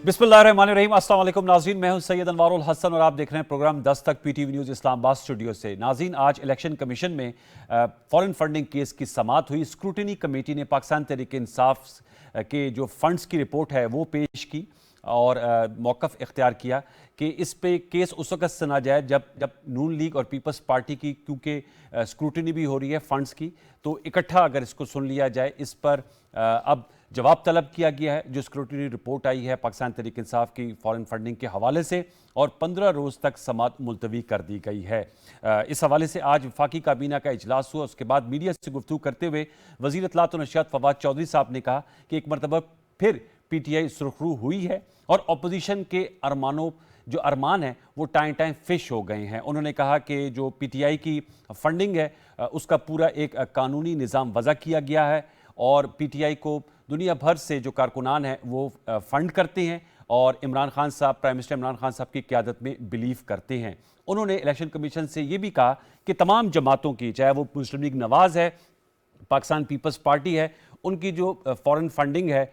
बिस्मिल्लाहिर्रहमानिर्रहीम। अस्सलाम वालेकुम नाज़रीन, मैं हूं सैयद अनवारुल हसन और आप देख रहे हैं प्रोग्राम 10 तक पीटीवी न्यूज़ इस्लामाबाद स्टूडियो से। नाज़रीन, आज इलेक्शन कमीशन में फॉरेन फंडिंग केस की समाअत हुई। स्क्रूटिनी कमेटी ने पाकिस्तान तहरीक इंसाफ के जो फंड्स की रिपोर्ट है वो पेश की और मौक़िफ़ इख्तियार किया कि इस पे केस उस वक्त सुना जाए जब नून लीग और पीपल्स पार्टी की, क्योंकि स्क्रूटिनी भी हो रही है फंड्स की, तो इकट्ठा अगर इसको सुन लिया जाए। इस पर अब जवाब तलब किया गया है। जो स्क्रूटिनी रिपोर्ट आई है पाकिस्तान तहरीक इंसाफ की फॉरेन फंडिंग के हवाले से, और 15 रोज़ तक समाअत मुलतवी कर दी गई है। इस हवाले से आज वफाकी काबीना का इजलास हुआ। उसके बाद मीडिया से गुफ्तगू करते हुए वज़ीर इत्तलात व नशियात फवाद चौधरी साहब ने कहा कि एक मरतबा फिर PTI सुरखरू हुई है और अपोजिशन के अरमान हैं वो टाइम फिश हो गए हैं। उन्होंने कहा कि जो PTI की फंडिंग है उसका पूरा एक कानूनी निज़ाम वज़ा किया गया है और PTI को दुनिया भर से जो कारकुनान हैं वो फंड करते हैं और इमरान खान साहब, प्राइम मिनिस्टर इमरान खान साहब की क़यादत में बिलीव करते हैं। उन्होंने इलेक्शन कमीशन से ये भी कहा कि तमाम जमातों की, चाहे वो मुस्लिम लीग नवाज़ है, पाकिस्तान पीपल्स पार्टी है, उनकी जो फॉरेन फंडिंग है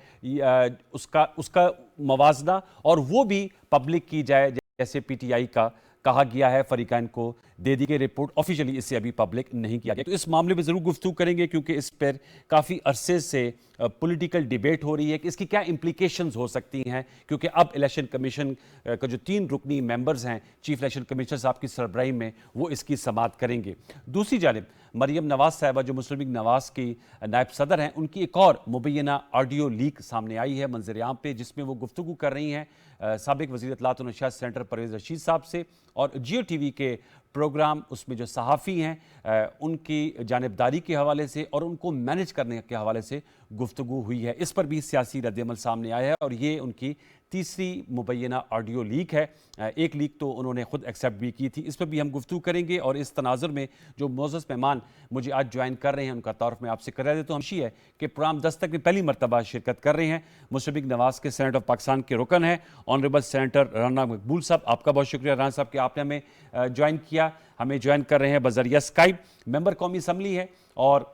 उसका मवाजना और वो भी पब्लिक की जाए, जैसे PTI का कहा गया है। फरीकाइन को दे दी गई रिपोर्ट, ऑफिशियली इसे अभी पब्लिक नहीं किया गया। तो इस मामले में ज़रूर गुफ्तगू करेंगे क्योंकि इस पर काफ़ी अरसे से पॉलिटिकल डिबेट हो रही है कि इसकी क्या इम्प्लीकेशंस हो सकती हैं, क्योंकि अब इलेक्शन कमीशन का जो 3 रुकनी मेंबर्स हैं चीफ इलेक्शन कमिश्नर साहब की सरबराही में, वो इसकी समाअत करेंगे। दूसरी जानिब मरियम नवाज साहिबा जो मुस्लिम लीग नवाज की नायब सदर हैं, उनकी एक और मुबैना ऑडियो लीक सामने आई है मंजर आम पे, जिसमें वो गुफ्तगू कर रही हैं साबिक वज़ीर इत्तलात व नशियात सेनेटर परवेज़ रशीद साहब से, और जियो TV के प्रोग्राम उसमें जो सहाफ़ी हैं उनकी जानिबदारी के हवाले से और उनको मैनेज करने के हवाले से गुफ्तगू हुई है। इस पर भी सियासी रद्द-ए-अमल सामने आया है और ये उनकी तीसरी मुबैना ऑडियो लीक है। एक लीक तो उन्होंने खुद एक्सेप्ट भी की थी। इस पर भी हम गुफ्तगू करेंगे और इस तनाजुर में जो मोअज़्ज़ज़ मेहमान मुझे आज ज्वाइन कर रहे हैं उनका तारुफ मैं आपसे करा देता हूँ। हमशी है कि प्रोग्राम 10 तक में पहली मरतबा शिरकत कर रहे हैं मुस्लिम लीग नवाज़ के सेनेट ऑफ पाकिस्तान के रुकन हैं ऑनरेबल सेनेटर राना मकबूल साहब। आपका बहुत शुक्रिया राना साहब कि आपने हमें ज्वाइन किया। हमें ज्वाइन कर रहे हैं बजरिया स्काइप मेंबर कौमी असम्बली है और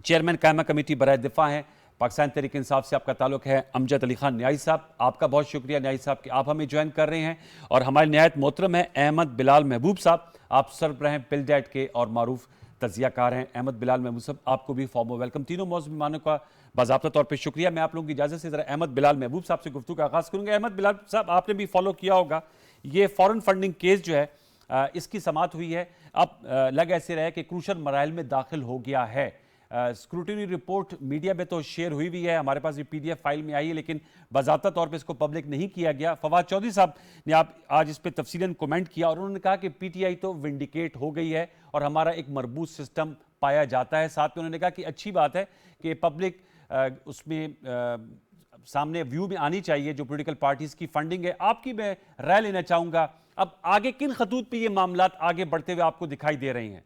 चेयरमैन कायमा कमेटी बराए दिफा हैं पाकिस्तान तहरीक इंसाफ से आपका ताल्लुक है, अमजद अली खान न्याई साहब। आपका बहुत शुक्रिया न्याई साहब कि आप हमें ज्वाइन कर रहे हैं। और हमारे नहायत मोहतरम है अहमद बिलाल महबूब साहब, आप सरबराह हैं पिलडेट के और मारूफ तजियाकार हैं। अहमद बिलाल महबूब साहब, आपको भी फॉर्म वेलकम। तीनों मौजूद मेहमानों का बाज़ाब्ता तौर पर शुक्रिया। मैं आप लोगों की इजाज़त से ज़रा अहमद बिलाल महबूब साहब से गुफ्तगू का आगाज़ करूँगा। अहमद बिलाल साहब, आपने भी फॉलो किया होगा ये फॉरेन फंडिंग केस जो है इसकी समाअत हुई है। अब लग ऐसे रहा है कि क्रूशल मराइल में दाखिल हो गया है। स्क्रूटिनी रिपोर्ट मीडिया में तो शेयर हुई भी है, हमारे पास ये PDF फाइल में आई है, लेकिन बाज़ाब्ता तौर पे इसको पब्लिक नहीं किया गया। फवाद चौधरी साहब ने आप आज इस पर तफसीलन कमेंट किया और उन्होंने कहा कि PTI तो विंडिकेट हो गई है और हमारा एक मरबूत सिस्टम पाया जाता है। साथ में उन्होंने कहा कि अच्छी बात है कि पब्लिक उसमें सामने व्यू में आनी चाहिए जो पॉलिटिकल पार्टीज की फंडिंग है। आपकी मैं राय लेना चाहूंगा, अब आगे किन खतूत पे ये मामलात आगे बढ़ते हुए आपको दिखाई दे रही हैं?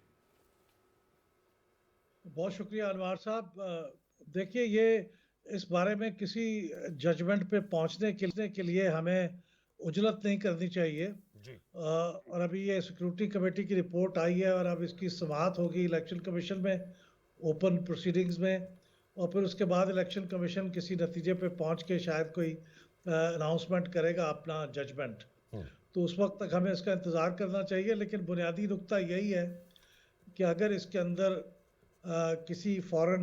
बहुत शुक्रिया अनवार साहब। देखिए, ये इस बारे में किसी जजमेंट पे पहुंचने के लिए हमें उजलत नहीं करनी चाहिए। जी। और अभी ये सिक्योरिटी कमेटी की रिपोर्ट आई है और अब इसकी समाअत होगी इलेक्शन कमीशन में, ओपन प्रोसीडिंग्स में, और फिर उसके बाद इलेक्शन कमीशन किसी नतीजे पे पहुंच के शायद कोई अनाउंसमेंट करेगा अपना जजमेंट। तो उस वक्त तक हमें इसका इंतज़ार करना चाहिए। लेकिन बुनियादी नुक्ता यही है कि अगर इसके अंदर किसी फॉरेन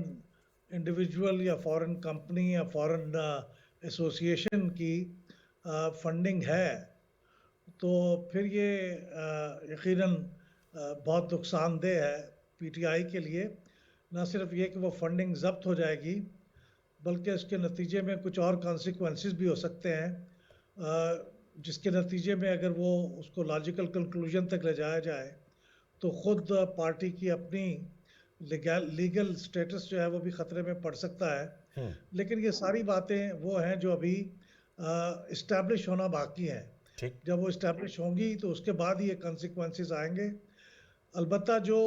इंडिविजुअल या फॉरेन कंपनी या फॉरेन एसोसिएशन की फंडिंग है, तो फिर ये यकीनन बहुत नुकसानदेह है PTI के लिए। न सिर्फ ये कि वो फंडिंग ज़ब्त हो जाएगी, बल्कि इसके नतीजे में कुछ और कॉन्सिक्वेंसेस भी हो सकते हैं, जिसके नतीजे में अगर वो उसको लॉजिकल कंक्लूजन तक ले जाया जाए तो ख़ुद पार्टी की अपनी लीगल स्टेटस जो है वो भी ख़तरे में पड़ सकता है। लेकिन ये सारी बातें वो हैं जो अभी इस्टेब्लिश होना बाकी हैं। ठीक। जब वो इस्टेब्लिश होंगी तो उसके बाद ही ये कॉन्सिक्वेंसेस आएंगे। अलबत्ता जो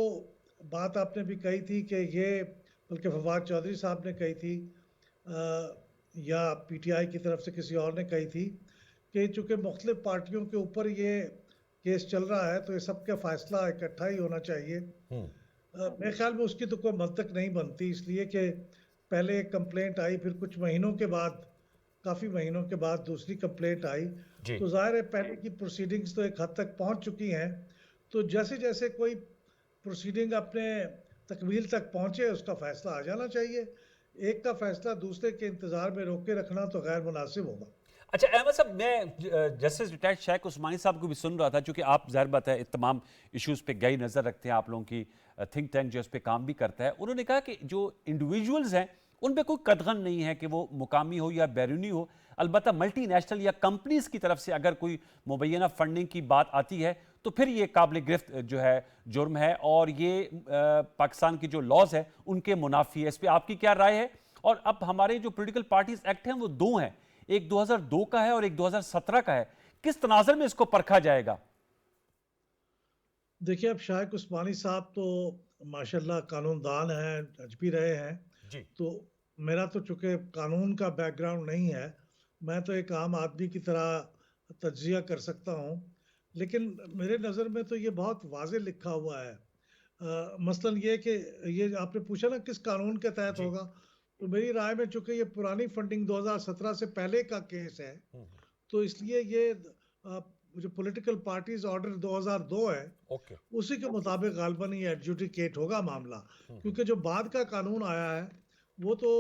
बात आपने भी कही थी कि ये, बल्कि फवाद चौधरी साहब ने कही थी या PTI की तरफ से किसी और ने कही थी कि चूँकि मुख्तलिफ पार्टियों के ऊपर ये केस चल रहा है तो ये सब का फ़ैसला इकट्ठा ही होना चाहिए। मेरे ख्याल में उसकी तो कोई मंतक नहीं बनती, इसलिए कि पहले एक कंप्लेंट आई, फिर कुछ महीनों के बाद काफ़ी महीनों के बाद दूसरी कंप्लेंट आई, जी। तो ज़ाहिर है पहले की प्रोसीडिंग्स तो एक हद तक पहुंच चुकी हैं। तो जैसे-जैसे कोई प्रोसीडिंग अपने तकमील तक पहुंचे, उसका फैसला आ जाना चाहिए। एक का फैसला दूसरे के इंतज़ार में रोक के रखना तो गैर मुनासिब होगा। अच्छा अहमद साहब, मैं जस्टिस रिटायर्ड शेख उस्मानी साहब को भी सुन रहा था, क्योंकि आप ज़ाहिर बात है तमाम इश्यूज़ पे गई नज़र रखते हैं, आप लोगों की थिंक टैंक जो इस पे काम भी करता है। उन्होंने कहा कि जो इंडिविजुअल्स हैं उन पे कोई कदगन नहीं है कि वो मुकामी हो या बैरूनी हो। अलबत्ता मल्टीनेशनल या कंपनीज की तरफ से अगर कोई मुबैना फंडिंग की बात आती है तो फिर ये काबिल गिरफ्त जो है जुर्म है, और ये पाकिस्तान की जो लॉज है उनके मुनाफी है। इस पर आपकी क्या राय है? और अब हमारे जो पॉलिटिकल पार्टीज एक्ट हैं वो दो हैं, एक 2002 का है और एक 2017 का है। किस तनाज़ुर में इसको परखा जाएगा? देखिए, अब शाइक उस्मानी साहब तो माशाल्लाह कानूनदान हैं, जज भी रहे हैं। जी। तो मेरा तो चूँकि कानून का बैकग्राउंड नहीं है, मैं तो एक आम आदमी की तरह तज्ज़िया कर सकता हूँ। लेकिन मेरे नज़र में तो ये बहुत वाज़ेह लिखा हुआ है। मसलन ये कि ये आपने पूछा ना किस कानून के तहत जी। होगा, तो मेरी राय में चूँकि ये पुरानी फंडिंग 2017 से पहले का केस है, तो इसलिए ये जो पॉलिटिकल पार्टीज़ ऑर्डर 2002 है, ओके। उसी के मुताबिक गालबन ये एडजुडिकेट होगा मामला। क्योंकि जो बाद का कानून आया है, वो तो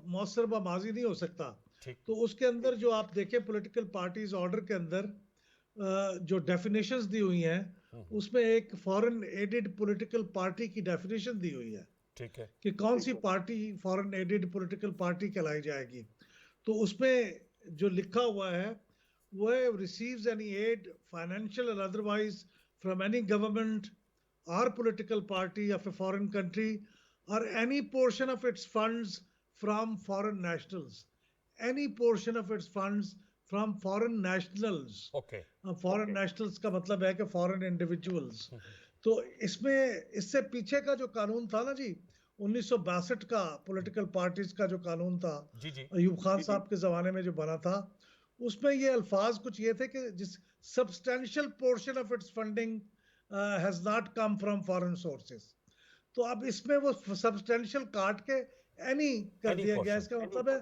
मौसर ब माज़ी नहीं हो सकता। ठीक। तो उसके अंदर जो आप देखें पॉलिटिकल पार्टीज़ ऑर्डर के अंदर जो डेफिनेशंस दी हुई हैं, उसमें एक फॉरेन एडेड पॉलिटिकल पार्टी की डेफिनेशन दी हुई है ठीक है। कि कौन सी party foreign aided political party कहलाई जाएगी। तो उसमें जो लिखा हुआ है वो है रिसीव्स एनी एड फाइनेंशियल और otherwise from any government or political party of a foreign country or any portion of its funds from foreign nationals. Any portion of its funds from foreign nationals. Okay. Foreign nationals का मतलब है कि foreign individuals. तो इसमें इससे पीछे का जो कानून था ना जी, 1962 का पॉलिटिकल पार्टीज का जो कानून था, जी जी। अयूब खान साहब के ज़माने में जो बना था, उसमें ये अल्फाज कुछ ये थे कि जिस substantial portion of its funding has not come from foreign sources. तो अब इसमें वो सब्सटेंशियल काट के एनी कर एनी दिया गया। पोर्शन। इसका मतलब है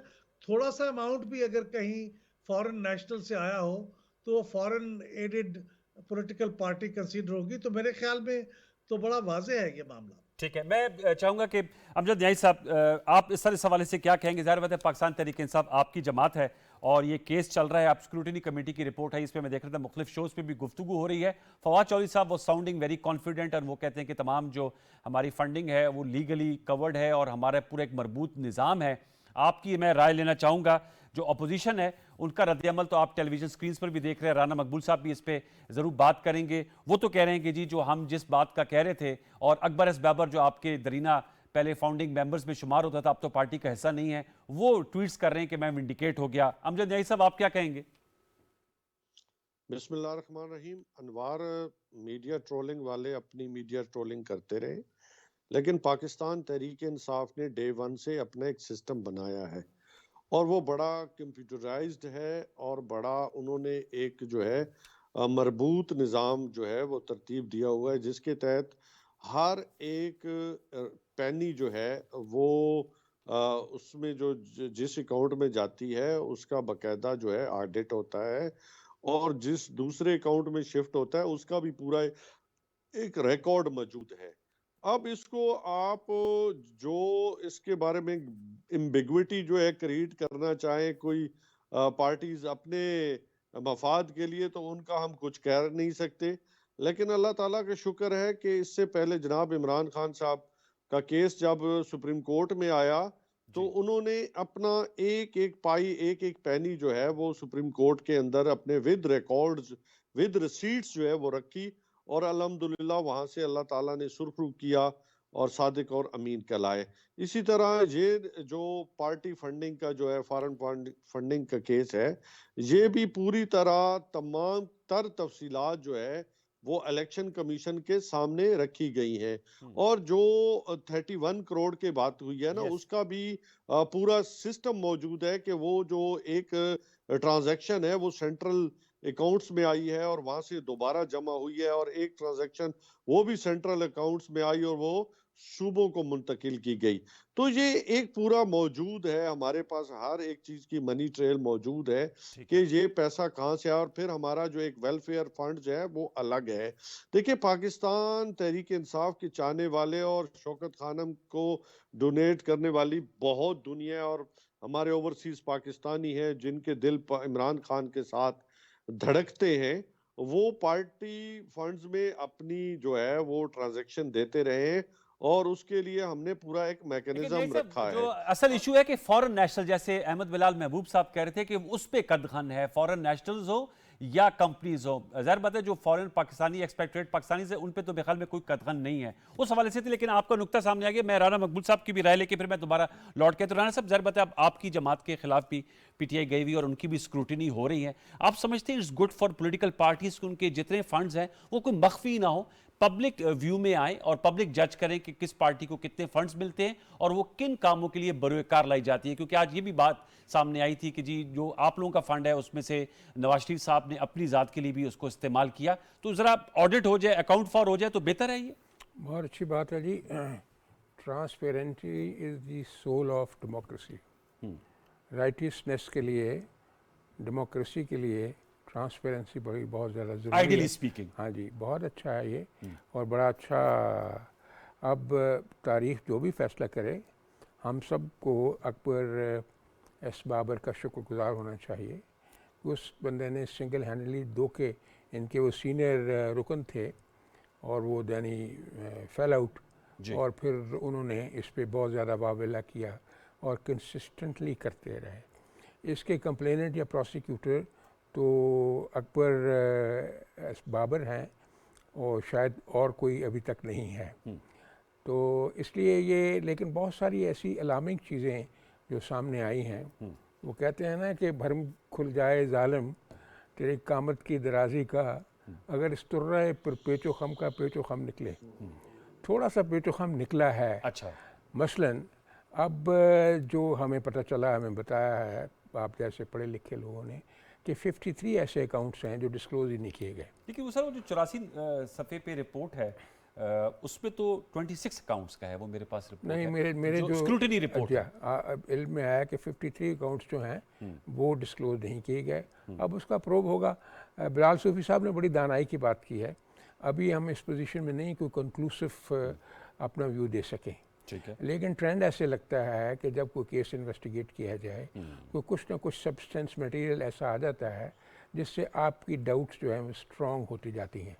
थोड़ा सा अमाउंट भी अगर कहीं फॉरेन नेशनल से आया हो तो वो foreign aided political party consider होगी। तो मेरे ख्याल में तो बड़ा वाज़ेह है ये मामला। ठीक है, मैं चाहूंगा कि अमजद न्याई साहब, आप इस हवाले से क्या कहेंगे? ज़ाहिर बात है पाकिस्तान तहरीक इंसाफ आपकी जमात है और ये केस चल रहा है, आप स्क्रूटनी कमेटी की रिपोर्ट है, इसमें मैं देख रहा था मुख्तलिफ शोज़ पे भी गुफ्तगू हो रही है। फवाद चौधरी साहब वो साउंडिंग वेरी कॉन्फिडेंट, और वो कहते हैं कि तमाम जो हमारी फंडिंग है वो लीगली कवर्ड है और हमारा पूरा एक मरबूत निज़ाम है। आपकी मैं राय लेना चाहूँगा। जो अपोजिशन है उनका रद्दअमल तो आप टेलीविजन स्क्रीन पर भी देख रहे हैं, राना मकबूल साहब भी इस पर ज़रूर बात करेंगे। वो तो कह रहे हैं कि जी जो हम जिस बात का कह रहे थे, और अकबर एस बैबर जो आपके दरीना पहले फाउंडिंग मेंबर्स में शुमार होता था, अब तो पार्टी का हिस्सा नहीं है, वो ट्वीट्स कर रहे हैं कि मैं विंडिकेट हो गया। अमजद न्याई साहब आप क्या कहेंगे? बिस्मिल्लाहिर्रहमानिर्रहीम। अनवार, मीडिया ट्रोलिंग वाले अपनी मीडिया ट्रोलिंग करते रहे, लेकिन पाकिस्तान तहरीक इंसाफ ने डे वन से अपना एक सिस्टम बनाया है और वो बड़ा कंप्यूटराइज्ड है और बड़ा उन्होंने एक जो है मरबूत निज़ाम जो है वो तरतीब दिया हुआ है, जिसके तहत हर एक पैनी जो है वो उसमें जो जिस अकाउंट में जाती है उसका बकायदा जो है ऑडिट होता है, और जिस दूसरे अकाउंट में शिफ्ट होता है उसका भी पूरा एक रिकॉर्ड मौजूद है। अब इसको आप जो इसके बारे में एम्बिग्विटी जो है क्रिएट करना चाहे कोई पार्टीज अपने मफाद के लिए, तो उनका हम कुछ कह नहीं सकते। लेकिन अल्लाह ताला का शुक्र है कि इससे पहले जनाब इमरान खान साहब का केस जब सुप्रीम कोर्ट में आया, तो जी। उन्होंने अपना एक एक पाई एक एक पैनी जो है वो सुप्रीम कोर्ट के अंदर अपने विद रिकॉर्ड्स विद रिसीट्स जो है वो रखी, और अल्हम्दुलिल्लाह वहां से अल्लाह ताला ने सुरखरू किया और सादिक और अमीन कहलाए। इसी तरह ये जो पार्टी फंडिंग का जो है फॉरेन फंडिंग का केस है, ये भी पूरी तरह तमाम तर तफसीलात जो है वो इलेक्शन कमीशन के सामने रखी गई हैं। और जो 31 करोड़ की बात हुई है ना, यस। उसका भी पूरा सिस्टम मौजूद है कि वो जो एक ट्रांजैक्शन है वो सेंट्रल अकाउंट्स में आई है और वहां से दोबारा जमा हुई है, और एक ट्रांजैक्शन वो भी सेंट्रल अकाउंट्स में आई और वो सूबों को मुंतकिल की गई। तो ये एक पूरा मौजूद है, हमारे पास हर एक चीज की मनी ट्रेल मौजूद है ठीक कि है। ये पैसा कहाँ से आया। और फिर हमारा जो एक वेलफेयर फंड है वो अलग है। देखिए, पाकिस्तान तहरीक इंसाफ के चाहने वाले और शौकत खानम को डोनेट करने वाली बहुत दुनिया है, और हमारे ओवरसीज पाकिस्तानी हैं जिनके दिल इमरान खान के साथ धड़कते हैं, वो पार्टी फंड्स में अपनी जो है वो ट्रांजैक्शन देते रहे हैं, और उसके लिए हमने पूरा एक लेकिन मैकेनिज्म जैसे रखा जो है। असल इशू है कि फॉरेन नेशनल, जैसे अहमद बिलाल महबूब साहब कह रहे थे कि उस पे कदखन है, फॉरेन नेशनल्स हो या कंपनीज हो। जाहिर बात है जो फॉरेन पाकिस्तानी एक्सपेक्टेड पाकिस्तानी से उन पे तो मेरे ख्याल में कोई कदखन नहीं है उस हवाले से थी। लेकिन आपका नुक्ता सामने आ गया। मैं राना मकबूल साहब की भी राय लेके फिर मैं दोबारा लौट के, तो राना साहब जाहिर बात है आपकी जमात के खिलाफ भी पीटीआई गई हुई और उनकी भी स्क्रूटिनी हो रही है। आप समझते हैं it's good for political parties कि उनके जितने फंड्स हैं वो कोई मख्फी ना हो, पब्लिक व्यू में आए और पब्लिक जज करें कि किस पार्टी को कितने फंड्स मिलते हैं और वो किन कामों के लिए बरोकार लाई जाती है? क्योंकि आज ये भी बात सामने आई थी कि जी जो आप लोगों का फंड है उसमें से नवाज शरीफ साहब ने अपनी ज़ात के लिए भी उसको इस्तेमाल किया, तो ज़रा ऑडिट हो जाए, अकाउंट फॉर हो जाए तो बेहतर है ये। बहुत अच्छी बात है जी। Transparency is the soul of democracy. Righteousness के लिए, डेमोक्रेसी के लिए ट्रांसपेरेंसी बड़ी बहुत ज़्यादा ज़रूरी है। Ideally speaking. हाँ जी, बहुत अच्छा है ये और बड़ा अच्छा। अब तारीख जो भी फैसला करे, हम सबको अकबर एस बाबर का शुक्रगुजार होना चाहिए। उस बंदे ने सिंगल हैंडली दो के इनके वो सीनियर रुकन थे और वो दैनी फेल आउट, और फिर उन्होंने इस पे बहुत ज़्यादा वावेला किया और कंसिस्टेंटली करते रहे। इसके कंप्लेनेंट या प्रोसिक्यूटर तो अकबर एस बाबर हैं और शायद और कोई अभी तक नहीं है। तो इसलिए ये, लेकिन बहुत सारी ऐसी अलार्मिंग चीज़ें जो सामने आई हैं, वो कहते हैं ना कि भरम खुल जाए जालिम तेरी कामत की दराजी का, अगर इस तुर्रे पर पेचो खम का पेचो खम निकले। थोड़ा सा पेचो खम निकला है। अच्छा। मसलन अब जो हमें पता चला, हमें बताया है आप जैसे पढ़े लिखे लोगों ने, कि 53 ऐसे अकाउंट्स हैं जो डिस्क्लोज ही नहीं किए गए। लेकिन वो सर वो जो 84 सफ़े पे रिपोर्ट है उसमें तो 26 अकाउंट्स का है, वो मेरे पास रिपोर्ट नहीं, है। मेरे जो स्क्रूटिनी रिपोर्ट है। इल्म में आया कि 53 अकाउंट्स जो हैं वो डिस्क्लोज नहीं किए गए। अब उसका प्रोब होगा। बिलाल सूफी साहब ने बड़ी दानाई की बात की है। अभी हम इस पोजीशन में नहीं कोई कंक्लूसिव अपना व्यू दे सकें। ठीक है। लेकिन ट्रेंड ऐसे लगता है कि जब कोई केस इन्वेस्टिगेट किया जाए तो कुछ ना कुछ सब्सटेंस मटेरियल ऐसा आ जाता है जिससे आपकी डाउट्स जो है वो स्ट्रॉन्ग होती जाती हैं।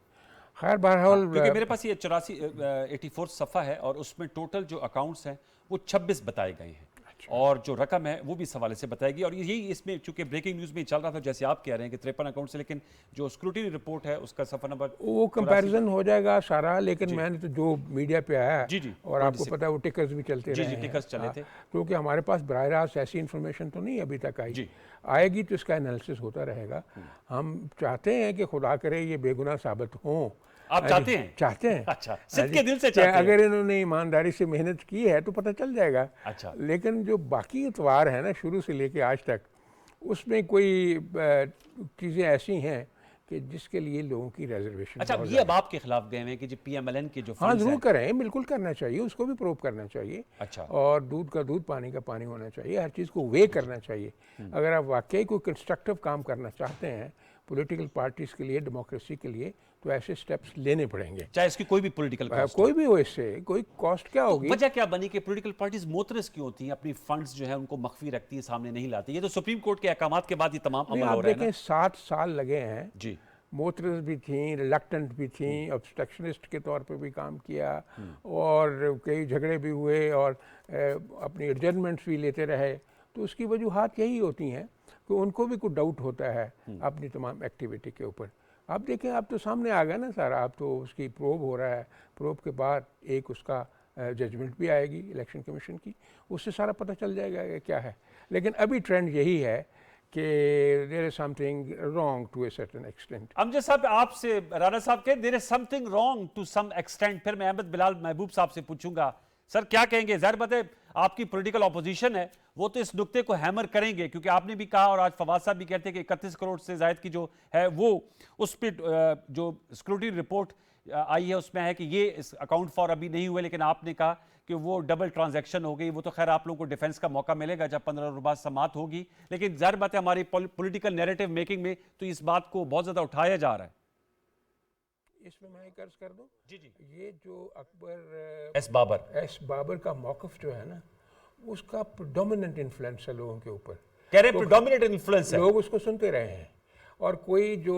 खैर बहरहाल, क्योंकि मेरे पास ये 84 सफ़ा है और उसमें टोटल जो अकाउंट्स हैं वो 26 बताए गए हैं। और जो रकम है वो भी इस हवाले से बताएगी। और यही इसमें चूंकि ब्रेकिंग न्यूज़ में चल रहा था जैसे आप कह रहे हैं कि 53 अकाउंट से, लेकिन जो स्क्रूटिनी रिपोर्ट है उसका सफ़ा नंबर वो कंपैरिजन हो जाएगा सारा। लेकिन मैंने तो जो मीडिया पे आया जी जी, और आपको पता है वो टिकर्स भी चलते रहे हैं। टिकर्स चले थे। क्योंकि हमारे पास बराह रास्त ऐसी इन्फॉर्मेशन तो नहीं अभी तक आई, आएगी तो इसका एनालिसिस होता रहेगा। हम चाहते हैं कि खुदा करे ये बेगुनाह साबित हों। आप चाहते हैं? चाहते हैं। अच्छा, सिद्ध के दिल से चाहते हैं। अगर इन्होंने ईमानदारी से मेहनत की है तो पता चल जाएगा। अच्छा। लेकिन जो बाकी इतवार है ना शुरू से लेके आज तक, उसमें कोई चीज़ें ऐसी हैं कि जिसके लिए लोगों की रिजर्वेशन। अच्छा, ये अब आपके खिलाफ गए हैं कि जो पीएमएलएन के जो हाँ जरूर करें, बिल्कुल करना चाहिए, उसको भी प्रूव करना चाहिए। अच्छा। और दूध का दूध पानी का पानी होना चाहिए, हर चीज़ को वे करना चाहिए। अगर आप वाकई कोई कंस्ट्रक्टिव काम करना चाहते हैं पॉलिटिकल पार्टीज़ के लिए, डेमोक्रेसी के लिए, तो ऐसे स्टेप्स लेने पड़ेंगे, चाहे इसकी कोई भी पॉलिटिकल कॉस्ट कोई भी हो। इससे कोई कॉस्ट क्या होगी? वजह क्या बनी कि पॉलिटिकल पार्टीज मोतरस क्यों होती हैं, अपनी फंड्स जो है उनको मख्फी रखती हैं, सामने नहीं लाती? ये तो सुप्रीम कोर्ट के अहकामात के बाद ये तमाम अमल हो रहा है ना। देखें 7 साल लगे हैं जी। मोतरस भी थी, रिलक्टेंट भी थी, ऑब्स्ट्रक्शनिस्ट के तौर पे भी काम किया और कई झगड़े भी हुए और अपनी एडजस्टमेंट्स भी लेते रहे। तो उसकी वजूहात यही होती हैं कि उनको भी कुछ डाउट होता है अपनी तमाम एक्टिविटी के ऊपर। आप देखें, आप तो सामने आ गया ना सारा, आप तो उसकी प्रोब हो रहा है, प्रोब के बाद एक उसका जजमेंट भी आएगी इलेक्शन कमीशन की, उससे सारा पता चल जाएगा कि क्या है। लेकिन अभी ट्रेंड यही है कि there is something wrong to a certain extent. Amjad साहब, आपसे राणा साहब कहे there is something wrong to some extent, फिर मैं अहमद बिलाल महबूब साहब से पूछूंगा सर क्या कहेंगे? जाहिर बात है आपकी पॉलिटिकल ऑपोजिशन है, वो तो इस नुक्ते को हैमर करेंगे, क्योंकि आपने भी कहा और आज फवाद साहब भी कहते हैं कि 31 करोड़ से जायद की जो है वो उस पर जो स्क्रूटिनी रिपोर्ट आई है उसमें है कि ये इस अकाउंट फॉर अभी नहीं हुए, लेकिन आपने कहा कि वो डबल ट्रांजैक्शन हो गई। वो तो खैर आप लोगों को डिफेंस का मौका मिलेगा जब 15 रोज बाद समाप्त होगी, लेकिन जाहिर बात है हमारी पॉलिटिकल नैरेटिव मेकिंग में तो इस बात को बहुत ज्यादा उठाया जा रहा है। इसमें मैं एक अर्ज कर दूं, जी जी। ये जो अकबर एस बाबर का मौकफ जो है ना, उसका प्रेडोमिनेंट इन्फ्लुएंस है लोगों के ऊपर। कह रहे प्रेडोमिनेंट इन्फ्लुएंस है, लोग उसको सुनते रहे हैं, और कोई जो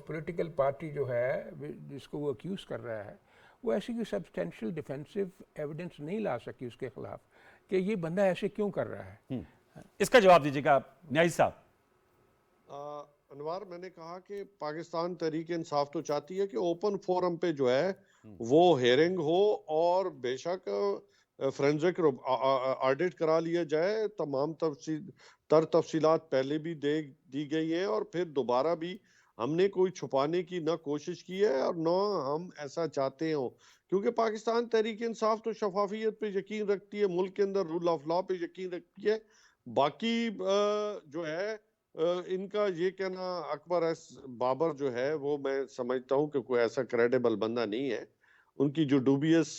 पॉलिटिकल पार्टी जो है जिसको वो अक्यूज कर रहा है, वो ऐसी कोई सब्सटेंशियल डिफेंसिव एविडेंस नहीं ला सकी उसके खिलाफ कि ये बंदा ऐसे क्यों कर रहा है। इसका जवाब दीजिएगा न्यायी साहब। अनवार, मैंने कहा कि पाकिस्तान तहरीक इंसाफ तो चाहती है कि ओपन फोरम पे जो है वो हेयरिंग हो, और बेशक फोरेंसिक ऑडिट करा लिया जाए। तमाम तफसीलात पहले भी दी गई हैं, और फिर दोबारा भी हमने कोई छुपाने की ना कोशिश की है और ना हम ऐसा चाहते हो, क्योंकि पाकिस्तान तहरीक इंसाफ तो शफाफियत पे यकीन रखती है, मुल्क के अंदर रूल ऑफ लॉ पे यकीन रखती है। बाकी जो है इनका ये कहना, अकबर एस बाबर जो है वो मैं समझता हूँ कि कोई ऐसा क्रेडिबल बंदा नहीं है। उनकी जो डूबियस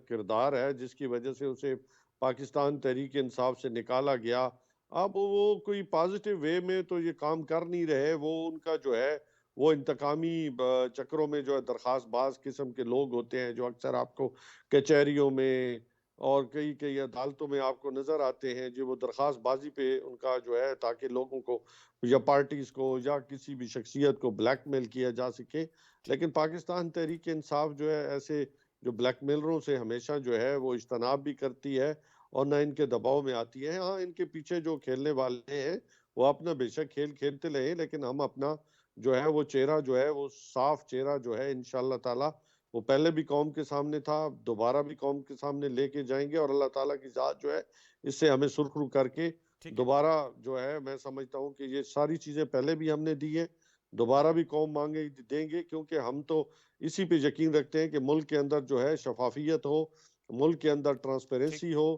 किरदार है जिसकी वजह से उसे पाकिस्तान तहरीक इंसाफ से निकाला गया, अब वो कोई पॉजिटिव वे में तो ये काम कर नहीं रहे। वो उनका जो है वो इंतकामी चक्रों में जो है दरख्वास्त बाज किस्म के लोग होते हैं जो अक्सर आपको कचहरियों में और कई कई अदालतों में आपको नजर आते हैं, जो वो दरख्वास्त बाजी पे उनका जो है ताकि लोगों को या पार्टीज को या किसी भी शख्सियत को ब्लैकमेल किया जा सके। लेकिन पाकिस्तान तहरीक इंसाफ जो है ऐसे जो ब्लैकमेलरों से हमेशा जो है वो इज्तनाब भी करती है और ना इनके दबाव में आती है। हाँ, इनके पीछे जो खेलने वाले हैं वो अपना बेशक खेल खेलते रहे, लेकिन हम अपना जो है वो चेहरा जो है वो साफ चेहरा जो है इंशाअल्लाह ताला वो पहले भी कौम के सामने था, दोबारा भी कौम के सामने लेके जाएंगे, और अल्लाह ताला की ज़ात जो है इससे हमें सुरखरू करके दोबारा जो है, मैं समझता हूँ कि ये सारी चीज़ें पहले भी हमने दी है, दोबारा भी कौम मांगे देंगे, क्योंकि हम तो इसी पे यकीन रखते हैं कि मुल्क के अंदर जो है शफाफियत हो, मुल्क के अंदर ट्रांसपेरेंसी हो,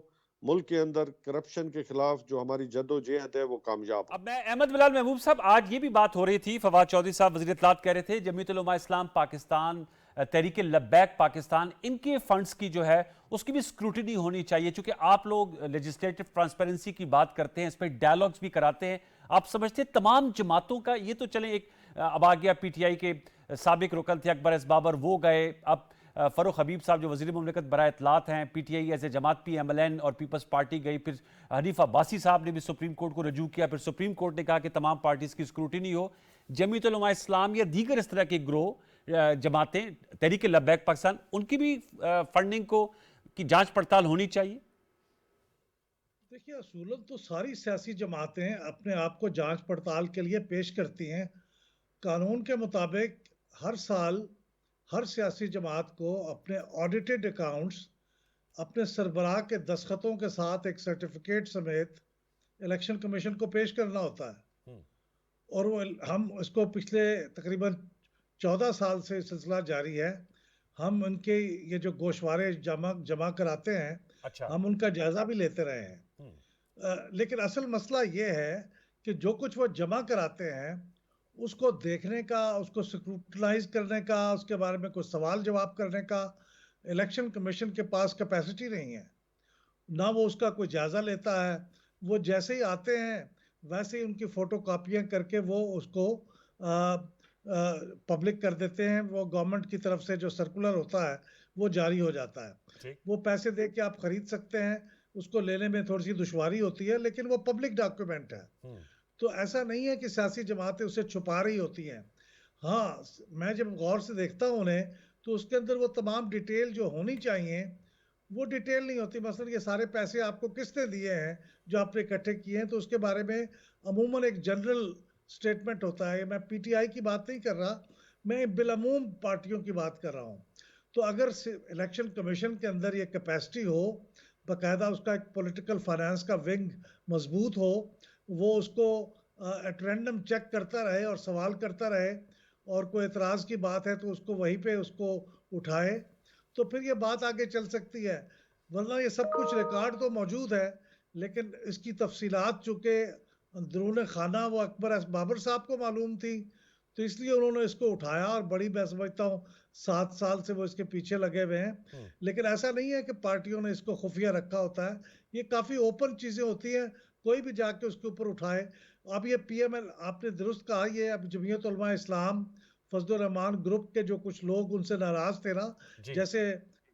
मुल्क के अंदर करप्शन के खिलाफ जो हमारी जद्दोजहद है वो कामयाब हो। अब मैं अहमद बिलाल महबूब साहब, आज ये भी बात हो रही थी, फवाद चौधरी साहब वज़ीर इत्तलात कह रहे थे जमीयत उलमा इस्लाम पाकिस्तान, तहरीक लब्बैक पाकिस्तान, इनके फंड्स की जो है उसकी भी स्क्रूटिनी होनी चाहिए, क्योंकि आप लोग लेजिस्लेटिव ट्रांसपेरेंसी की बात करते हैं, इस पर डायलॉग्स भी कराते हैं। आप समझते हैं तमाम जमातों का ये तो चलें, एक अब आ गया पीटीआई के साबिक रुकन थे अकबर एस बाबर, वो गए, अब फ़ारूक हबीब साहब जो वज़ीर मुमलिकत बराए इत्तलात हैं, पीटीआई एज ए जमात पी MLN और पीपल्स पार्टी गई, फिर हनीफ अब्बासी साहब ने भी सुप्रीम कोर्ट को रजू किया, फिर सुप्रीम कोर्ट ने कहा कि तमाम पार्टीज़ की स्क्रूटिनी हो। जमीयत उलमा इस्लाम या दीगर इस तरह के ग्रोह जमातें तहरीक लब्बैक पाकिस्तान, उनकी भी फंडिंग को की जांच पड़ताल होनी चाहिए। देखिए, असूलन तो सारी सियासी जमातें अपने आप को जांच पड़ताल के लिए पेश करती हैं। कानून के मुताबिक हर साल हर सियासी जमात को अपने ऑडिटेड अकाउंट्स अपने सरबराह के दस्तखतों के साथ एक सर्टिफिकेट समेत इलेक्शन कमीशन को पेश करना होता है। और वो हम इसको पिछले तकरीबन 14 साल से सिलसिला जारी है। हम उनके ये जो गोशवारे जमा कराते हैं, अच्छा। हम उनका जायजा भी लेते रहे हैं। लेकिन असल मसला ये है कि जो कुछ वो जमा कराते हैं उसको देखने का, उसको स्क्रूटनाइज करने का, उसके बारे में कुछ सवाल जवाब करने का इलेक्शन कमीशन के पास कैपेसिटी नहीं है, ना वो उसका कोई जायजा लेता है। वो जैसे ही आते हैं वैसे ही उनकी फोटो कापियाँ करके वो उसको पब्लिक कर देते हैं। वो गवर्नमेंट की तरफ से जो सर्कुलर होता है वो जारी हो जाता है। वो पैसे दे के आप खरीद सकते हैं, उसको लेने में थोड़ी सी दुश्वारी होती है, लेकिन वो पब्लिक डॉक्यूमेंट है। तो ऐसा नहीं है कि सियासी जमातें उसे छुपा रही होती हैं। हाँ, मैं जब गौर से देखता हूँ उन्हें, तो उसके अंदर वो तमाम डिटेल जो होनी चाहिए वो डिटेल नहीं होती। मसलन ये सारे पैसे आपको किसने दिए हैं जो आपने इकट्ठे किए हैं, तो उसके बारे में अमूमन एक जनरल स्टेटमेंट होता है। मैं पीटीआई की बात नहीं कर रहा, मैं बिलअमूम पार्टियों की बात कर रहा हूँ। तो अगर इलेक्शन कमीशन के अंदर ये कैपेसिटी हो, बाकायदा उसका एक पॉलिटिकल फाइनेंस का विंग मजबूत हो, वो उसको एट रैंडम चेक करता रहे और सवाल करता रहे, और कोई एतराज़ की बात है तो उसको वहीं पे उसको उठाए, तो फिर ये बात आगे चल सकती है। वरना ये सब कुछ रिकॉर्ड तो मौजूद है, लेकिन इसकी तफसीलात चूँकि अंदरून खाना वो अकबर बाबर साहब को मालूम थी, तो इसलिए उन्होंने इसको उठाया और बड़ी, मैं समझता हूँ, 7 साल से वो इसके पीछे लगे हुए हैं। लेकिन ऐसा नहीं है कि पार्टियों ने इसको खुफिया रखा होता है, ये काफ़ी ओपन चीज़ें होती हैं, कोई भी जाके उसके ऊपर उठाए। अब ये पीएमएल आपने दुरुस्त कहा, ये अब जमीयत उलमा इस्लाम, फजलुर रहमान ग्रुप के जो कुछ लोग उनसे नाराज़ थे ना, जी, जैसे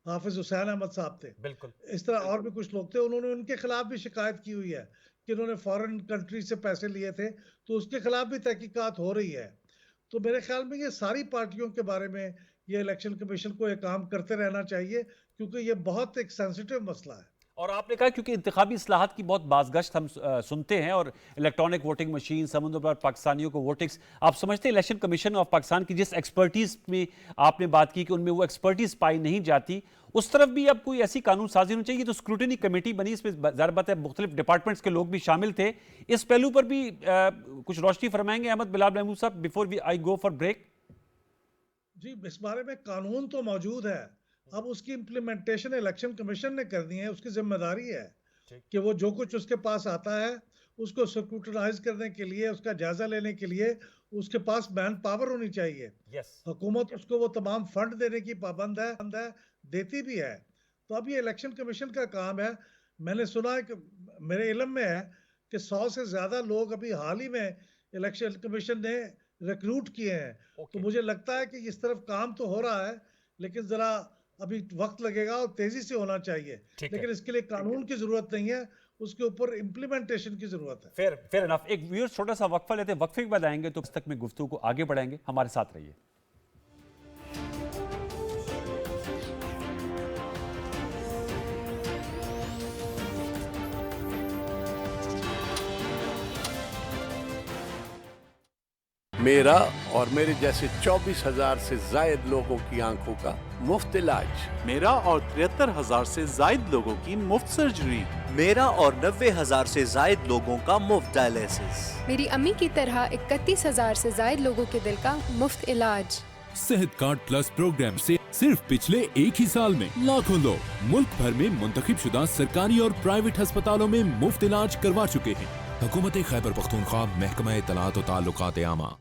हाफिज़ हुसैन अहमद साहब थे, बिल्कुल। इस तरह और भी कुछ लोग थे, उन्होंने उनके खिलाफ भी शिकायत की हुई है कि उन्होंने फॉरेन कंट्री से पैसे लिए थे, तो उसके खिलाफ भी तहकीकात हो रही है। तो मेरे ख्याल में ये सारी पार्टियों के बारे में ये इलेक्शन कमीशन को ये काम करते रहना चाहिए, क्योंकि ये बहुत एक सेंसिटिव मसला है। और आपने कहा क्योंकि इंतखाबी इस्लाहात की बहुत बाज़गश्त हम सुनते हैं और इलेक्ट्रॉनिक वोटिंग मशीन, समुद्र पर पाकिस्तानियों को वोटिंग्स, आप समझते हैं इलेक्शन कमीशन ऑफ पाकिस्तान की जिस एक्सपर्टीज़ में आपने बात की कि उनमें वो एक्सपर्टीज़ पाई नहीं जाती, उस तरफ भी अब कोई ऐसी कानून साजी होनी चाहिए? तो स्क्रूटनी कमेटी बनी, इसमें ज़ाहिर बात है मुख्तलिफ डिपार्टमेंट्स के लोग भी शामिल थे, इस पहलू पर भी कुछ रोशनी फरमाएंगे अहमद बिलाल महमूद साहब before we I go for break? जी, इस बारे में कानून तो मौजूद है, अब उसकी इम्प्लीमेंटेशन इलेक्शन कमीशन ने करनी है, उसकी जिम्मेदारी है कि वो जो कुछ उसके पास आता है उसको स्क्रूटनाइज करने के लिए, उसका जायजा लेने के लिए उसके पास मैन पावर होनी चाहिए। यस। हुकूमत उसको वो तमाम फंड देने की पाबंद है, देती भी है। तो अब ये इलेक्शन कमीशन का काम है। मैंने सुना है कि मेरे इल्म में है कि 100 से ज़्यादा लोग अभी हाल ही में इलेक्शन कमीशन ने रिक्रूट किए हैं। तो मुझे लगता है कि इस तरफ काम तो हो रहा है, लेकिन ज़रा अभी वक्त लगेगा और तेज़ी से होना चाहिए। ठीक है। लेकिन इसके लिए कानून की ज़रूरत नहीं है, उसके ऊपर इम्प्लीमेंटेशन की ज़रूरत है। Fair fair enough. एक व्यूअर्स छोटा सा वक्फा लेते हैं, वक्फे के बाद आएंगे तो इस तक में गुफ्तगू को आगे बढ़ाएंगे, हमारे साथ रहिए। मेरा और मेरे जैसे 24,000 से जायद लोगों की आंखों का मुफ्त इलाज। मेरा और 73,000 से जायद लोगों की मुफ्त सर्जरी। मेरा और 90,000 से जायद लोगों का मुफ्त डायलिसिस। मेरी अम्मी की तरह 31,000 से जायद लोगों के दिल का मुफ्त इलाज। सेहत कार्ड प्लस प्रोग्राम से सिर्फ पिछले एक ही साल में लाखों लोग मुल्क भर में मुंतखब शुदा सरकारी और प्राइवेट अस्पतालों में मुफ्त इलाज करवा चुके हैं। हुकूमत खैबर पख्तूनख्वा, महकमा इत्तलात व ताल्लुकात आमा।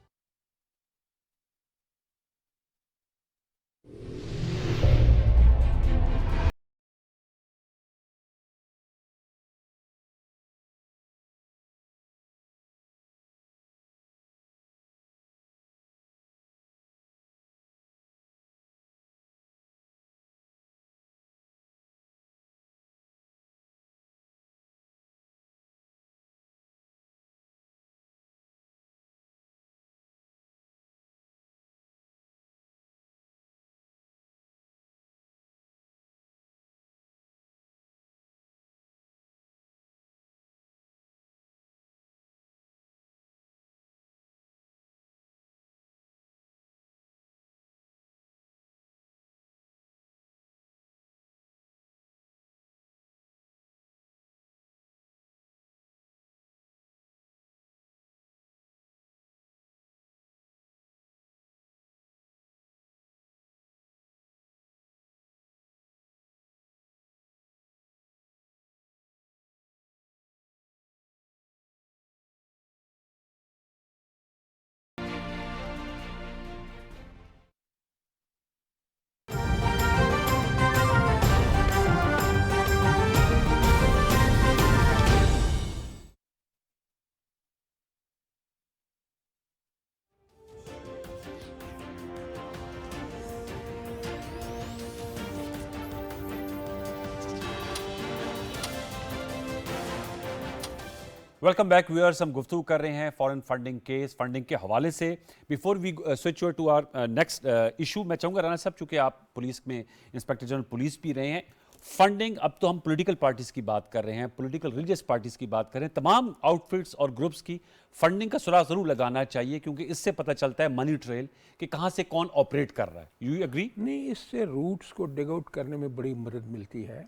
Welcome back viewers. हम गुफ्तगू कर रहे हैं फॉरेन फंडिंग केस, फंडिंग के हवाले से। Before we switch to our next issue, मैं चाहूँगा राणा साहब, चूँकि आप पुलिस में इंस्पेक्टर जनरल पुलिस भी रहे हैं, फंडिंग, अब तो हम पॉलिटिकल पार्टीज़ की बात कर रहे हैं, पॉलिटिकल रिलीजियस पार्टीज़ की बात कर रहे हैं, तमाम आउटफिट्स और ग्रुप्स की फंडिंग का सुराग ज़रूर लगाना चाहिए, क्योंकि इससे पता चलता है मनी ट्रेल कि कहाँ से कौन ऑपरेट कर रहा है। You agree? नहीं, इससे रूट्स को डिग आउट करने में बड़ी मदद मिलती है।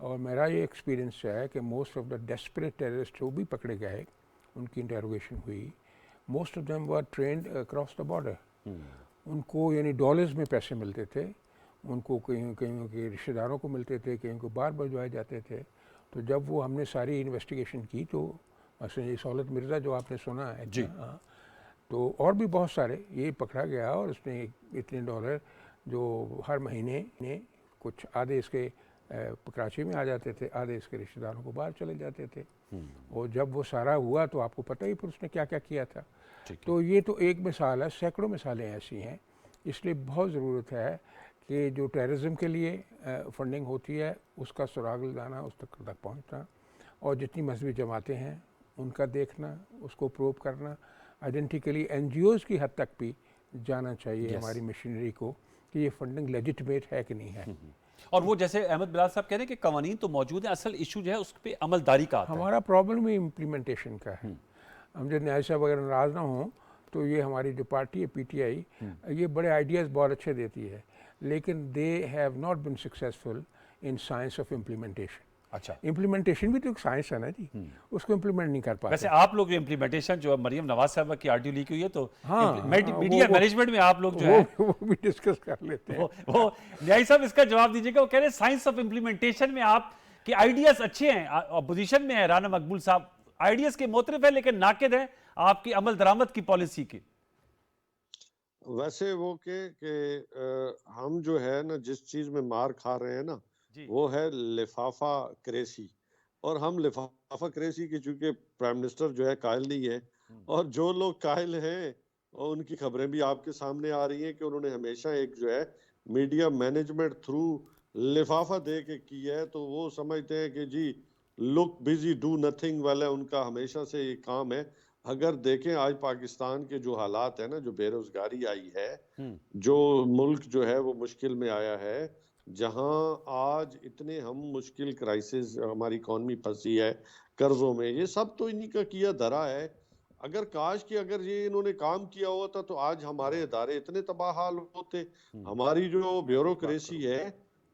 और मेरा ये एक्सपीरियंस है कि most of the desperate terrorist जो भी पकड़े गए, उनकी इंटरोगेशन हुई, most of them were trend across the border. उनको यानी डॉलर्स में पैसे मिलते थे, उनको कहीं कहीं के रिश्तेदारों को मिलते थे, कहीं को बाहर भिजवाए जाते थे। तो जब वो हमने सारी इन्वेस्टिगेशन की तो मसलन ये सौलत मिर्ज़ा जो आपने सुना है जी, हाँ, तो और भी बहुत सारे ये पकड़ा गया और उसने इतने डॉलर जो हर महीने ने कुछ आधे इसके कराची में आ जाते थे, आधे इसके रिश्तेदारों को बाहर चले जाते थे। और जब वो सारा हुआ तो आपको पता ही फिर उसने क्या क्या किया था। तो ये तो एक मिसाल है, सैकड़ों मिसालें ऐसी हैं। इसलिए बहुत ज़रूरत है कि जो टेररिज्म के लिए फंडिंग होती है उसका सुराग लगाना, उस तक पहुँचना, और जितनी मजहबी जमातें हैं उनका देखना, उसको प्रूव करना। आइडेंटिकली NGOs की हद तक भी जाना चाहिए हमारी मशीनरी को कि ये फंडिंग लेजिटिमेट है कि नहीं है। और वो जैसे अहमद बिलाल साहब कह रहे हैं कि कवानीन तो मौजूद है, असल इशू जो है उस पर अमलदारी का आता है। हमारा प्रॉब्लम ही इम्प्लीमेंटेशन का है। हम जब न्याय साहब अगर नाराज़ ना हों तो ये हमारी जो पार्टी है PTI, ये बड़े आइडियाज़ बहुत अच्छे देती है, लेकिन दे have not been successful in science of implementation. अच्छा, इम्प्लीमेंटेशन भी तो एक साइंस है ना जी, उसको इम्प्लीमेंट नहीं कर पाते। वैसे आप लोग जो इम्प्लीमेंटेशन जो मरियम नवाज साहब की ऑडियो लीक हुई है तो हाँ, मीडिया मैनेजमेंट में आप लोग जो है वो भी डिस्कस कर लेते हैं। वो न्यायी साहब इसका जवाब दीजिएगा। वो कह रहे हैं साइंस ऑफ इम्प्लीमेंटेशन में आप के आइडियाज अच्छे हैं, अपोजिशन में है राना मकबूल साहब, आइडियाज के मोतरफ है लेकिन नाकिद है आपकी अमल दरामद की पॉलिसी की। वैसे वो हम जो है ना जिस चीज में मार खा रहे हैं ना वो है लिफाफा क्रेसी, और हम लिफाफा क्रेसी की चूंकि प्राइम मिनिस्टर जो है कायल नहीं है, और जो लोग कायल हैं और उनकी खबरें भी आपके सामने आ रही हैं कि उन्होंने हमेशा एक जो है मीडिया मैनेजमेंट थ्रू लिफाफा दे के की है, तो वो समझते हैं कि जी लुक बिजी डू नथिंग वाला उनका हमेशा से ये काम है। अगर देखें आज पाकिस्तान के जो हालात है ना, जो बेरोजगारी आई है, जो मुल्क जो है वो मुश्किल में आया है, जहां आज इतने हम मुश्किल क्राइसिस हमारी इकॉनमी फंसी है कर्जों में, ये सब तो इन्हीं का किया धरा है। अगर काश कि अगर ये इन्होंने काम किया होता तो आज हमारे इदारे इतने तबाह हाल होते, हमारी जो ब्यूरोक्रेसी है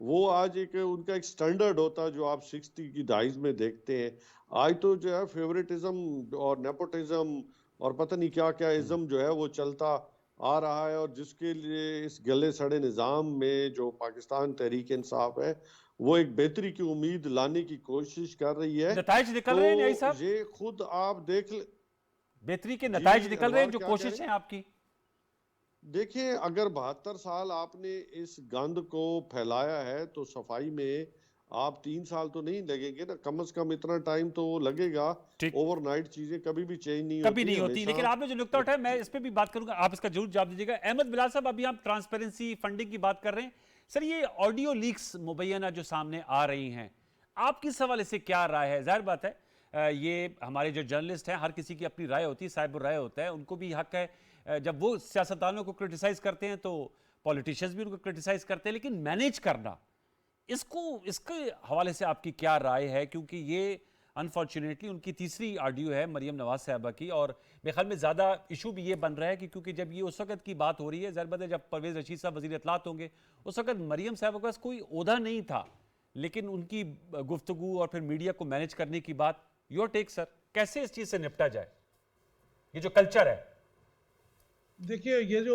वो आज एक उनका एक स्टैंडर्ड होता जो आप 60 की दहाई में देखते हैं। आज तो जो है फेवरेटिज्म और नेपोटिज्म और पता नहीं क्या क्या इज्म जो है वो चलता आ रहा है, और जिसके लिए इस गले सड़े निज़ाम में जो पाकिस्तान तहरीक इंसाफ है वो एक बेहतरी की उम्मीद लाने की कोशिश कर रही है। नताइज निकल रहे हैं न्यायी साहब, ये खुद आप देख ले, बेहतरी के नताइज निकल रहे हैं जो कोशिश है आपकी। देखिए अगर 72 साल आपने इस गंद को फैलाया है तो सफाई में आप 3 साल तो नहीं लगेंगे ना, कम से कम इतना टाइम तो लगेगा। ओवरनाइट चीजें कभी भी चेंज नहीं कभी नहीं होती। लेकिन आपने जो नुकता उठाया मैं इस पे भी बात करूंगा, आप इसका जरूर जवाब दीजिएगा। अहमद बिलाल साहब, अभी आप ट्रांसपेरेंसी फंडिंग की बात कर रहे हैं सर, ये ऑडियो लीक्स मुबैना जो सामने आ रही हैं, आपकी इस हवाले से क्या राय है? जाहिर बात है ये हमारे जो जर्नलिस्ट हैं हर किसी की अपनी राय होती है, साहिब राय होता है, उनको भी हक है जब वो सियासतदानों को क्रिटिसाइज करते हैं तो पॉलिटिशियंस भी उनको क्रिटिसाइज करते हैं, लेकिन मैनेज करना इसके हवाले से आपकी क्या राय है? क्योंकि ये अनफॉर्चुनेटली उनकी तीसरी ऑडियो है मरियम नवाज साहबा की, और मेरे ख्याल में ज़्यादा इशू भी ये बन रहा है कि क्योंकि जब ये उस वक्त की बात हो रही है, ज़ाहिर बात है जब परवेज़ रशीद साहब वज़ीर इत्तलात होंगे उस वक्त मरियम साहबा के पास कोई ओहदा नहीं था, लेकिन उनकी गुफ्तगू और फिर मीडिया को मैनेज करने की बात। योर टेक सर, कैसे इस चीज़ से निपटा जाए, ये जो कल्चर है? देखिए ये जो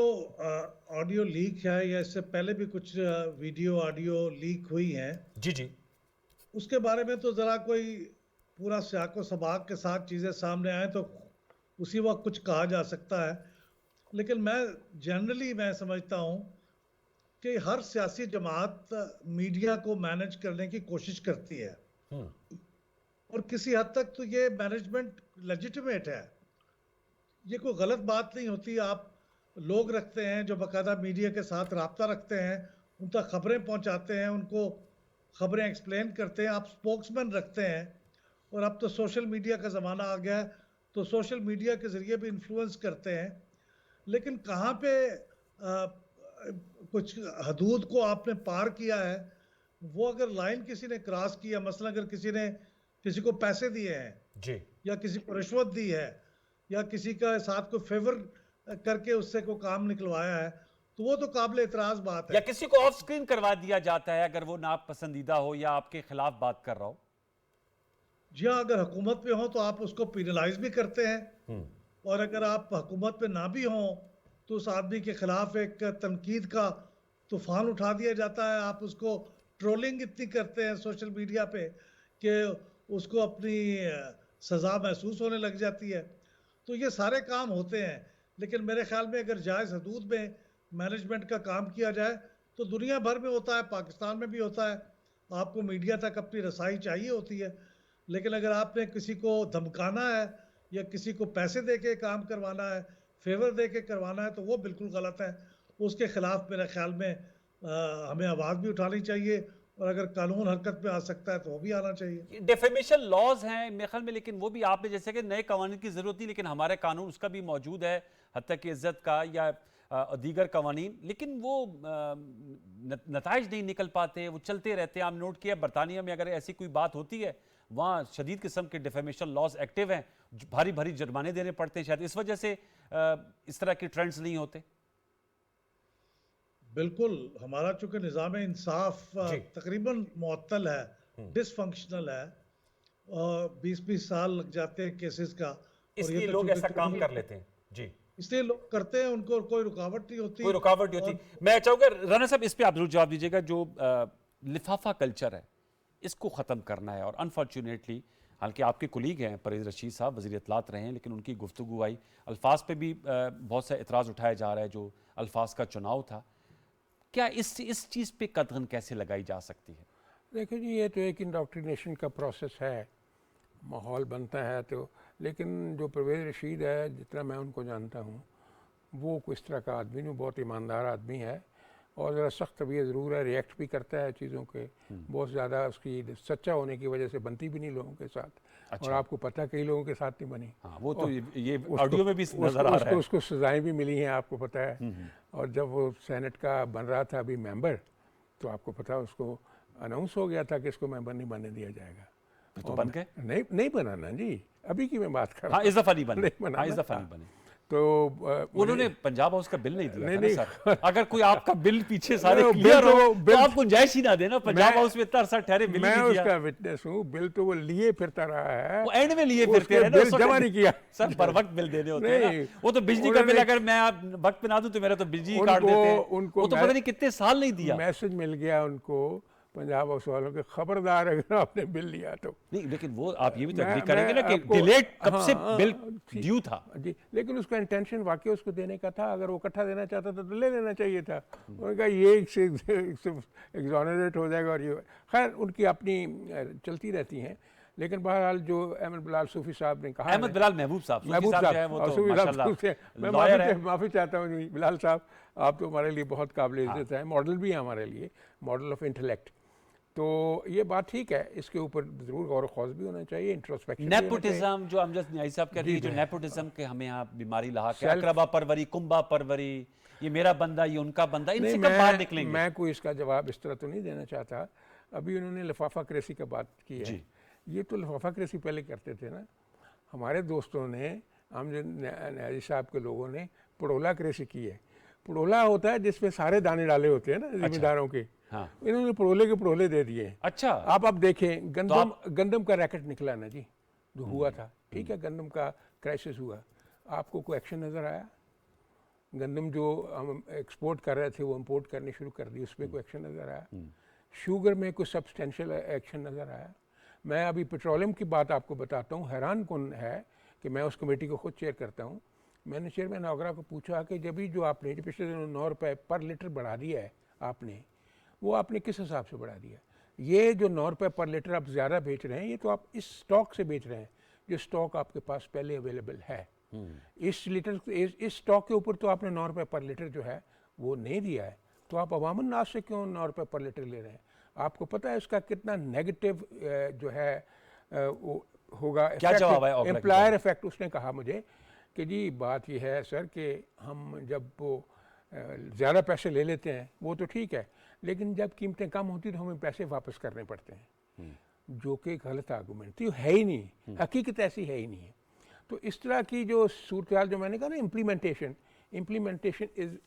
ऑडियो लीक है या इससे पहले भी कुछ वीडियो ऑडियो लीक हुई हैं, जी, उसके बारे में तो ज़रा कोई पूरा सियाको सबाक के साथ चीज़ें सामने आए तो उसी वक्त कुछ कहा जा सकता है। लेकिन मैं समझता हूँ कि हर सियासी जमात मीडिया को मैनेज करने की कोशिश करती है, और किसी हद तक तो ये मैनेजमेंट लेजिटिमेट है, ये कोई गलत बात नहीं होती। आप लोग रखते हैं जो बाकायदा मीडिया के साथ राब्ता रखते हैं, उन तक खबरें पहुंचाते हैं, उनको खबरें एक्सप्लेन करते हैं, आप स्पोक्समैन रखते हैं। और अब तो सोशल मीडिया का ज़माना आ गया है तो सोशल मीडिया के ज़रिए भी इन्फ्लुएंस करते हैं। लेकिन कहाँ पे कुछ हदूद को आपने पार किया है, वो अगर लाइन किसी ने क्रॉस किया, मसलन अगर किसी ने किसी को पैसे दिए हैं जी, या किसी को रिश्वत दी है या किसी का साथ को फेवर करके उससे को काम निकलवाया है, तो वो तो काबिल एतराज बात है। या किसी को ऑफ स्क्रीन करवा दिया जाता है अगर वो नापसंदीदा हो या आपके खिलाफ बात कर रहा हो। जी हाँ, अगर हुकूमत पे हो तो आप उसको पिनलाइज भी करते हैं, और अगर आप हुकूमत पे ना भी हो तो उस आदमी के खिलाफ एक तनकीद का तूफान उठा दिया जाता है। आप उसको ट्रोलिंग इतनी करते हैं सोशल मीडिया पे कि उसको अपनी सज़ा महसूस होने लग जाती है। तो ये सारे काम होते हैं, लेकिन मेरे ख्याल में अगर जायज़ हदूद में मैनेजमेंट का काम किया जाए तो दुनिया भर में होता है, पाकिस्तान में भी होता है। आपको मीडिया तक अपनी रसाई चाहिए होती है, लेकिन अगर आपने किसी को धमकाना है या किसी को पैसे दे के काम करवाना है, फेवर दे के करवाना है, तो वो बिल्कुल गलत है। उसके खिलाफ मेरे ख्याल में हमें आवाज़ भी उठानी चाहिए, और अगर कानून हरकत में आ सकता है तो वो भी आना चाहिए। डेफेमेशन लॉज हैं मेरे ख्याल में, लेकिन वो भी आपने जैसे कि नए कानून की जरूरत नहीं, लेकिन हमारे कानून उसका भी मौजूद है, हत्या की इज्जत का या दीगर कवानीन, लेकिन वो नताइज नहीं निकल पाते, वो चलते रहते हैं। आप नोट किया बरतानिया में अगर ऐसी कोई बात होती है, वहाँ शदीद किस्म के डिफेमेशन लॉज एक्टिव हैं, भारी भारी जुर्माने देने पड़ते हैं। शायद इस वजह से इस तरह के ट्रेंड्स नहीं होते। बिल्कुल, हमारा चूंकि निज़ाम इंसाफ तकरीबन मुअत्तल है, डिसफंक्शनल है, और 20-20 साल लग जाते हैं केसेस का, इसलिए लोग ऐसा काम कर लेते हैं। जी, इसलिए लोग करते हैं, उनको कोई रुकावट नहीं होती, कोई रुकावट नहीं होती। मैं चाहूँगा राना साहब इस पे आप जरूर जवाब दीजिएगा। जो लिफाफा कल्चर है, इसको ख़त्म करना है, और अनफॉर्चुनेटली हालांकि आपके कुलीग हैं परवेज़ रशीद साहब, वज़ीर इत्तलात रहे हैं, लेकिन उनकी गुफ्तगू आई, अल्फाज पे भी बहुत सा एतराज़ उठाया जा रहा है, जो अल्फाज का चुनाव था। क्या इस चीज़ पे कदगन कैसे लगाई जा सकती है? देखिए जी, ये तो एक इंडॉक्ट्रिनेशन का प्रोसेस है, माहौल बनता है तो, लेकिन जो परवेज़ रशीद है, जितना मैं उनको जानता हूँ, वो किस तरह का आदमी नहीं, बहुत ईमानदार आदमी है, और ज़रा सख्त तबीयत ज़रूर है, रिएक्ट भी करता है चीज़ों के, बहुत ज़्यादा उसकी सच्चा होने की वजह से बनती भी नहीं लोगों के साथ। अच्छा। और आपको पता कई लोगों के साथ नहीं बनी। हाँ, वो तो ये ऑडियो में भी नजर आ रहा है। उसको सजाएं भी मिली हैं, आपको पता है। और जब वो सेनेट का बन रहा था अभी मेंबर, तो आपको पता उसको अनाउंस हो गया था कि इसको मेंबर नहीं बनने दिया जाएगा। तो बन गए? नहीं बना ना जी, अभी की मैं बात कर रहा हूँ। इस दफ़ा नहीं बने। हाँ, इस दफ़ा नहीं बने। तो उन्होंने पंजाब हाउस का बिल नहीं दिया। नहीं, सर, अगर कोई आपका बिल पीछे सारे क्लियर हो तो आप गुंजाइश ही ना देना। पंजाब हाउस में इतना अरसा ठहरे, बिल मैं नहीं दिया। उसका विटनेस हूँ, बिल तो वो लिए फिरता रहा है, वो एंड में लिए फिरते हैं, बिल जमा नहीं किया। सर पर वक्त बिल देने होते हैं। वो तो बिजली का बिल अगर मैं आप वक्त पे ना दूं तो मेरा तो बिजली काट देते हैं। उनको वो तो पता नहीं कितने साल नहीं दिया। मैसेज मिल गया उनको पंजाब हाउस वालों के, खबरदार अगर आपने बिल लिया तो। नहीं, लेकिन वो आप ये भी तो एग्री करेंगे ना कि डिलेड कब से बिल ड्यू था जी, लेकिन उसका इंटेंशन वाकई उसको देने का था। अगर वो इकट्ठा देना चाहता था तो ले लेना चाहिए था। उन्होंने कहा ये एग्जॉनरेट हो जाएगा, और ये खैर उनकी अपनी चलती रहती हैं। लेकिन बहरहाल जो अहमद बिलाल सूफी साहब ने कहा, अहमद बिलाल महबूब साहब जो है वो तो माशाल्लाह मैं माफ़ी चाहता हूँ बिलाल साहब, आप तो हमारे लिए बहुत काबिल इज्जत है, मॉडल भी है हमारे लिए, मॉडल ऑफ इंटेलेक्ट। तो ये बात ठीक है, इसके ऊपर जरूर गौर खौज भी होना चाहिए, इंट्रोस्पेक्शन। नेपोटिज्म जो अमजद न्याई साहब कह रही है, जो नेपोटिज्म के हमें यहाँ बीमारी लहा के अकरबा परवरी, कुंबा परवरी, ये मेरा बंदा, ये उनका बंदा, इनसे कब बाहर निकलेंगे? मैं कोई इसका जवाब इस तरह तो नहीं देना चाहता। अभी उन्होंने लिफाफा क्रेसी का बात की है, ये तो लिफाफा क्रेसी पहले करते थे ना। हमारे दोस्तों ने, अमजद न्याई साहब के लोगों ने पड़ोला क्रेसी की है। पड़ोला होता है जिसमें सारे दाने डाले होते हैं ना जिम्मेदारों के। हाँ। इन्होंने पड़ोले के पड़ोले दे दिए। अच्छा, आप देखें, गंदम का रैकेट निकला ना जी, जो हुआ था, ठीक है, गंदम का क्राइसिस हुआ, आपको कोई एक्शन नजर आया? गंदम जो हम एक्सपोर्ट कर रहे थे वो इंपोर्ट करनी शुरू कर दी, उस पर कोई एक्शन नजर आया? शुगर में कोई सब्सटेंशियल एक्शन नजर आया? मैं अभी पेट्रोलियम की बात आपको बताता हूँ, हैरान कौन है कि मैं उस कमेटी को खुद चेयर करता हूँ। मैंने चेयरमैन आगरा को पूछा कि जब भी जो आपने पिछले दिनों 9 रुपये पर लीटर बढ़ा दिया है आपने, वो आपने किस हिसाब से बढ़ा दिया? ये जो 9 रुपये पर लीटर आप ज़्यादा बेच रहे हैं, ये तो आप इस स्टॉक से बेच रहे हैं जो स्टॉक आपके पास पहले अवेलेबल है। इस स्टॉक के ऊपर तो आपने 9 रुपये पर लीटर जो है वो नहीं दिया है, तो आप अवामन नाज से क्यों 9 रुपये पर लीटर ले रहे हैं? आपको पता है इसका कितना नेगेटिव जो है वो होगा? क्या जवाब है? Employer effect. उसने कहा मुझे कि जी बात ये है सर कि हम जब वो ज़्यादा पैसे ले लेते हैं वो तो ठीक है, लेकिन जब कीमतें कम होती तो हमें पैसे वापस करने पड़ते हैं, जो कि गलत आर्गूमेंट थी, है ही नहीं, हकीकत ऐसी है ही नहीं है। तो इस तरह की जो सूरत हाल, जो मैंने कहा ना, इम्प्लीमेंटेशन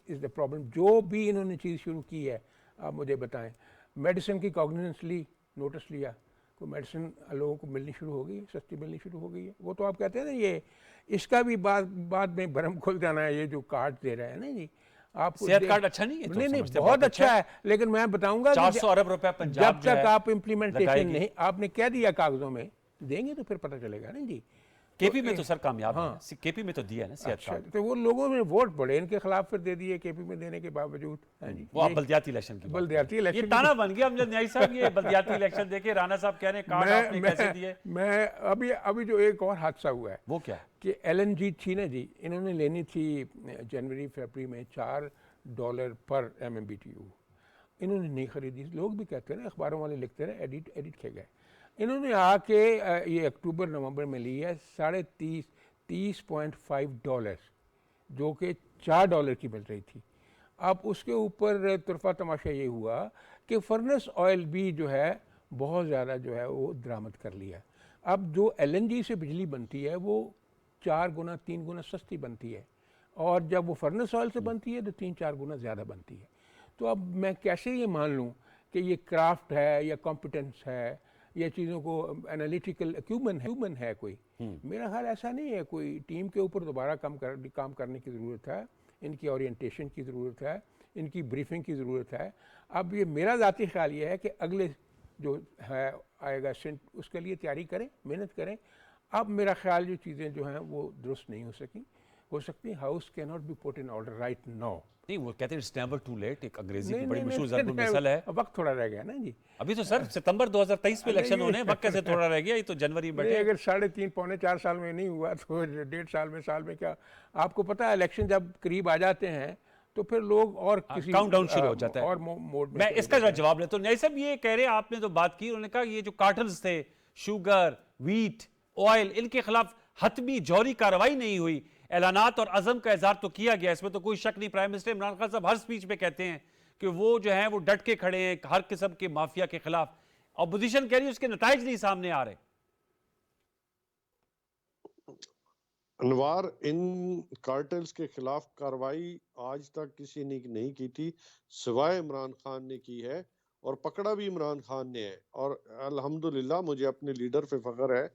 इज़ द प्रॉब्लम। जो भी इन्होंने चीज़ शुरू की है, आप मुझे बताएं, मेडिसिन की कॉग्निजेंस ली, नोटिस लिया, कोई मेडिसिन लोगों को मिलनी शुरू हो गई, सस्ती मिलनी शुरू हो गई है। वो तो आप कहते हैं ना, ये इसका भी बाद में भरम खुल जाना है, ये जो कार्ड दे रहे हैं ना जी, आपको सेहत कार्ड अच्छा नहीं है? नहीं, बहुत अच्छा है, लेकिन मैं बताऊंगा 400 अरब रुपया पंजाब जब तक आप इम्प्लीमेंटेशन नहीं, आपने कह दिया कागजों में देंगे तो फिर पता चलेगा ना जी। केपी में तो सर कामयाब हाँ। है, केपी में तो दिया है ना सियाद अच्छा, साहब। तो वो लोगों ने वोट पड़े इनके खिलाफ फिर दे दिए केपी में देने के बावजूद। हाँ जी, वो आप बल्दियाती इलेक्शन की बात बल्दियाती कर रहे हैं। इलेक्शन ये ताना बन गया अमजद न्याई साहब, ये बल्दियाती इलेक्शन देखे राणा साहब कह रहे हैं कार्ड आपने कैसे दिए। मैं अभी जो एक और हादसा हुआ है वो क्या? कि LNG थी ना जी, इन्होंने लेनी थी जनवरी फरवरी में $4 पर MMBTU, इन्होंने नहीं खरीदी। लोग भी कहते हैं ना, अखबारों वाले लिखते रहे, एडिट किए गए। इन्होंने आके ये अक्टूबर नवंबर में ली है $30.5, जो कि $4 की मिल रही थी। अब उसके ऊपर तुरफा तमाशा ये हुआ कि फर्नेस ऑयल भी जो है बहुत ज़्यादा जो है वो दरामद कर लिया। अब जो LNG से बिजली बनती है वो 4 गुना 3 गुना सस्ती बनती है, और जब वो फर्नेस ऑयल से बनती है तो 3-4 गुना ज़्यादा बनती है। तो अब मैं कैसे ये मान लूँ कि ये क्राफ्ट है या कॉम्पिटेंस है या चीज़ों को एनालिटिकल ह्यूमन है कोई? मेरा ख्याल ऐसा नहीं है। कोई टीम के ऊपर दोबारा काम करने की ज़रूरत है, इनकी ओरिएंटेशन की ज़रूरत है, इनकी ब्रीफिंग की ज़रूरत है। अब ये मेरा ज़ाती ख्याल ये है कि अगले जो है आएगा उसके लिए तैयारी करें, मेहनत करें। अब मेरा ख्याल जो चीज़ें जो हैं वो दुरुस्त नहीं हो सकती। House can not be put in order right now. नहीं, वो कहते हैं इट्स नेवर टू लेट, एक अंग्रेजी की नहीं, बड़ी नहीं, मशहूर नहीं, ज़रबुल मिसल है। वक्त थोड़ा रह गया ना जी। अभी तो सर सितंबर 2023 में इलेक्शन होने हैं, वक्त कैसे थोड़ा रह गया? ये तो जनवरी में नहीं, बैठे। अगर 3.5 पौने 4 साल में नहीं हुआ तो 1.5 साल में क्या? आपको पता है इलेक्शन जब करीब आ जाते हैं तो फिर लोग और किसी काउंटडाउन शुरू हो जाता है। और मोड में मैं इसका जवाब लेता हूँ। न्याई साहब ये कह रहे हैं, आपने तो बात की, उन्होंने कहा ये जो कार्टल्स थे, शुगर, व्हीट, ऑयल, इनके खिलाफ हतमी जौहरी कार्रवाई नहीं हुई। ऐलानात और अज़म का इजहार तो किया गया, इसमें तो कोई शक नहीं। प्राइम मिनिस्टर इमरान खान साहब हर स्पीच में कहते हैं कि वो जो है वो डट के खड़े हैं हर किस्म के माफिया के खिलाफ। अपोजिशन कह रही है उसके नताइज नहीं सामने आ रहे। अनवार, इन कार्टेल्स के खिलाफ कार्रवाई आज तक किसी ने नहीं की थी, सिवाय इमरान खान ने की है, और पकड़ा भी इमरान खान ने है। और अल्हम्दुलिल्लाह मुझे अपने लीडर पे फख्र है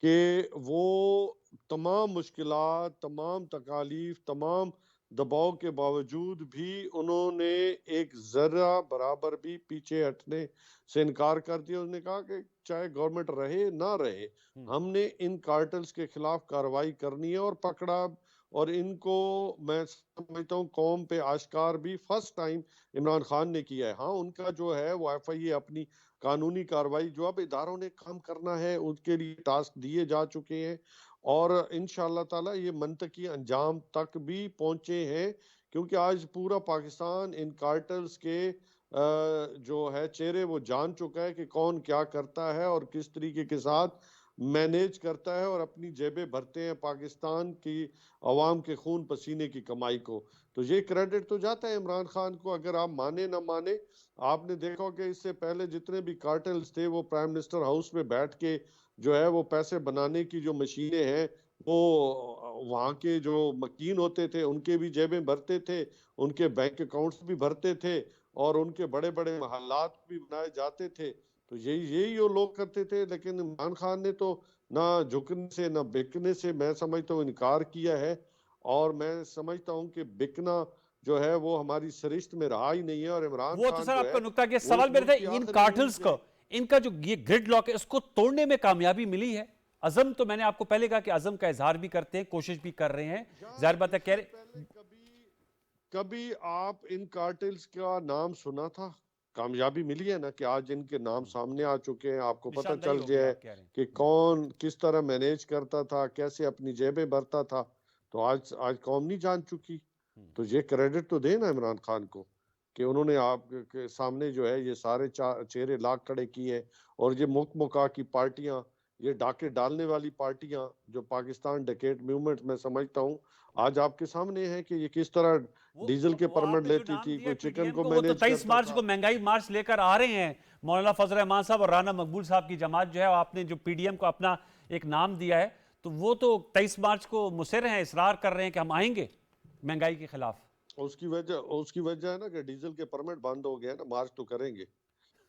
कि वो तमाम मुश्किलात, तमाम तकालीफ, तमाम दबाव के बावजूद भी उन्होंने एक जरा बराबर भी पीछे हटने से इनकार कर दिया। उन्होंने कहा कि चाहे गवर्नमेंट रहे ना रहे, हमने इन कार्टल्स के खिलाफ कार्रवाई करनी है, और पकड़ा। और इनको मैं समझता हूँ कौम पे आश्कार भी फर्स्ट टाइम इमरान खान ने किया है। हाँ, उनका जो है वो FIA अपनी कानूनी कार्रवाई जो अब इदारों ने काम करना है उसके लिए टास्क दिए जा चुके हैं, और इंशाअल्लाह ताला ये मंतकी अंजाम तक भी पहुंचे हैं, क्योंकि आज पूरा पाकिस्तान इन कार्टल्स के जो है चेहरे वो जान चुका है कि कौन क्या करता है और किस तरीके के साथ मैनेज करता है, और अपनी जेबें भरते हैं पाकिस्तान की अवाम के खून पसीने की कमाई को। तो ये क्रेडिट तो जाता है इमरान खान को, अगर आप माने ना माने। आपने देखा कि इससे पहले जितने भी कार्टेल्स थे वो प्राइम मिनिस्टर हाउस में बैठ के जो है वो पैसे बनाने की जो मशीनें हैं वो वहाँ के जो मकीन होते थे उनके भी जेबें भरते थे, उनके बैंक अकाउंट्स भी भरते थे, और उनके बड़े बड़े महल्लात भी बनाए जाते थे। तो यही वो लोग करते थे। लेकिन इमरान खान ने तो ना झुकने से ना बिकने से मैं समझता हूँ इनकार किया है, और मैं समझता हूँ कि बिकना जो है वो हमारी सरिश्त में रहा ही नहीं है। और इमरान वो खान तो सर जो आपका है, नुक्ता के वो सवाल इस मेरे मुल्क थे, की इन आखिरी कार्टल्स न्यूज़ को, इनका जो ये ग्रिड लॉक है इसको तोड़ने में कामयाबी मिली है। अज़म तो मैंने आपको पहले कहा कि अज़म का इजहार भी करते हैं, कोशिश भी कर रहे हैं, जाहिर बात है कह रहे। कभी आप इन कार्टेल्स का नाम सुना था? कामयाबी मिली है ना कि आज इनके नाम सामने आ चुके हैं, आपको पता निशानदेही चल हो गई, गया है आप कह रहे हैं। कि कौन किस तरह मैनेज करता था, कैसे अपनी जेबें भरता था। तो आज कौम नहीं जान चुकी। तो ये क्रेडिट तो देना इमरान खान को कि उन्होंने आपके सामने जो है ये सारे चेहरे लाख खड़े किए, और ये मुका की पार्टियां, ये डाके डालने वाली पार्टियां जो पाकिस्तान डकैत मूवमेंट में समझता हूँ आज आपके सामने है कि ये किस तरह डीजल के परमिट लेती थी, कोई चिकन को वो तो मैनेज 23 करता मार्च था। को महंगाई मार्च लेकर आ रहे हैं। मौलाना फजल रहमान साहब और राना मकबूल साहब की जमात जो है, आपने जो PDM को अपना एक नाम दिया है, तो वो तो 23 मार्च को मुसर हैं, इसरार कर रहे हैं कि हम आएंगे महंगाई के खिलाफ। उसकी वजह है ना कि डीजल के परमिट बंद हो गए ना, मार्च तो करेंगे।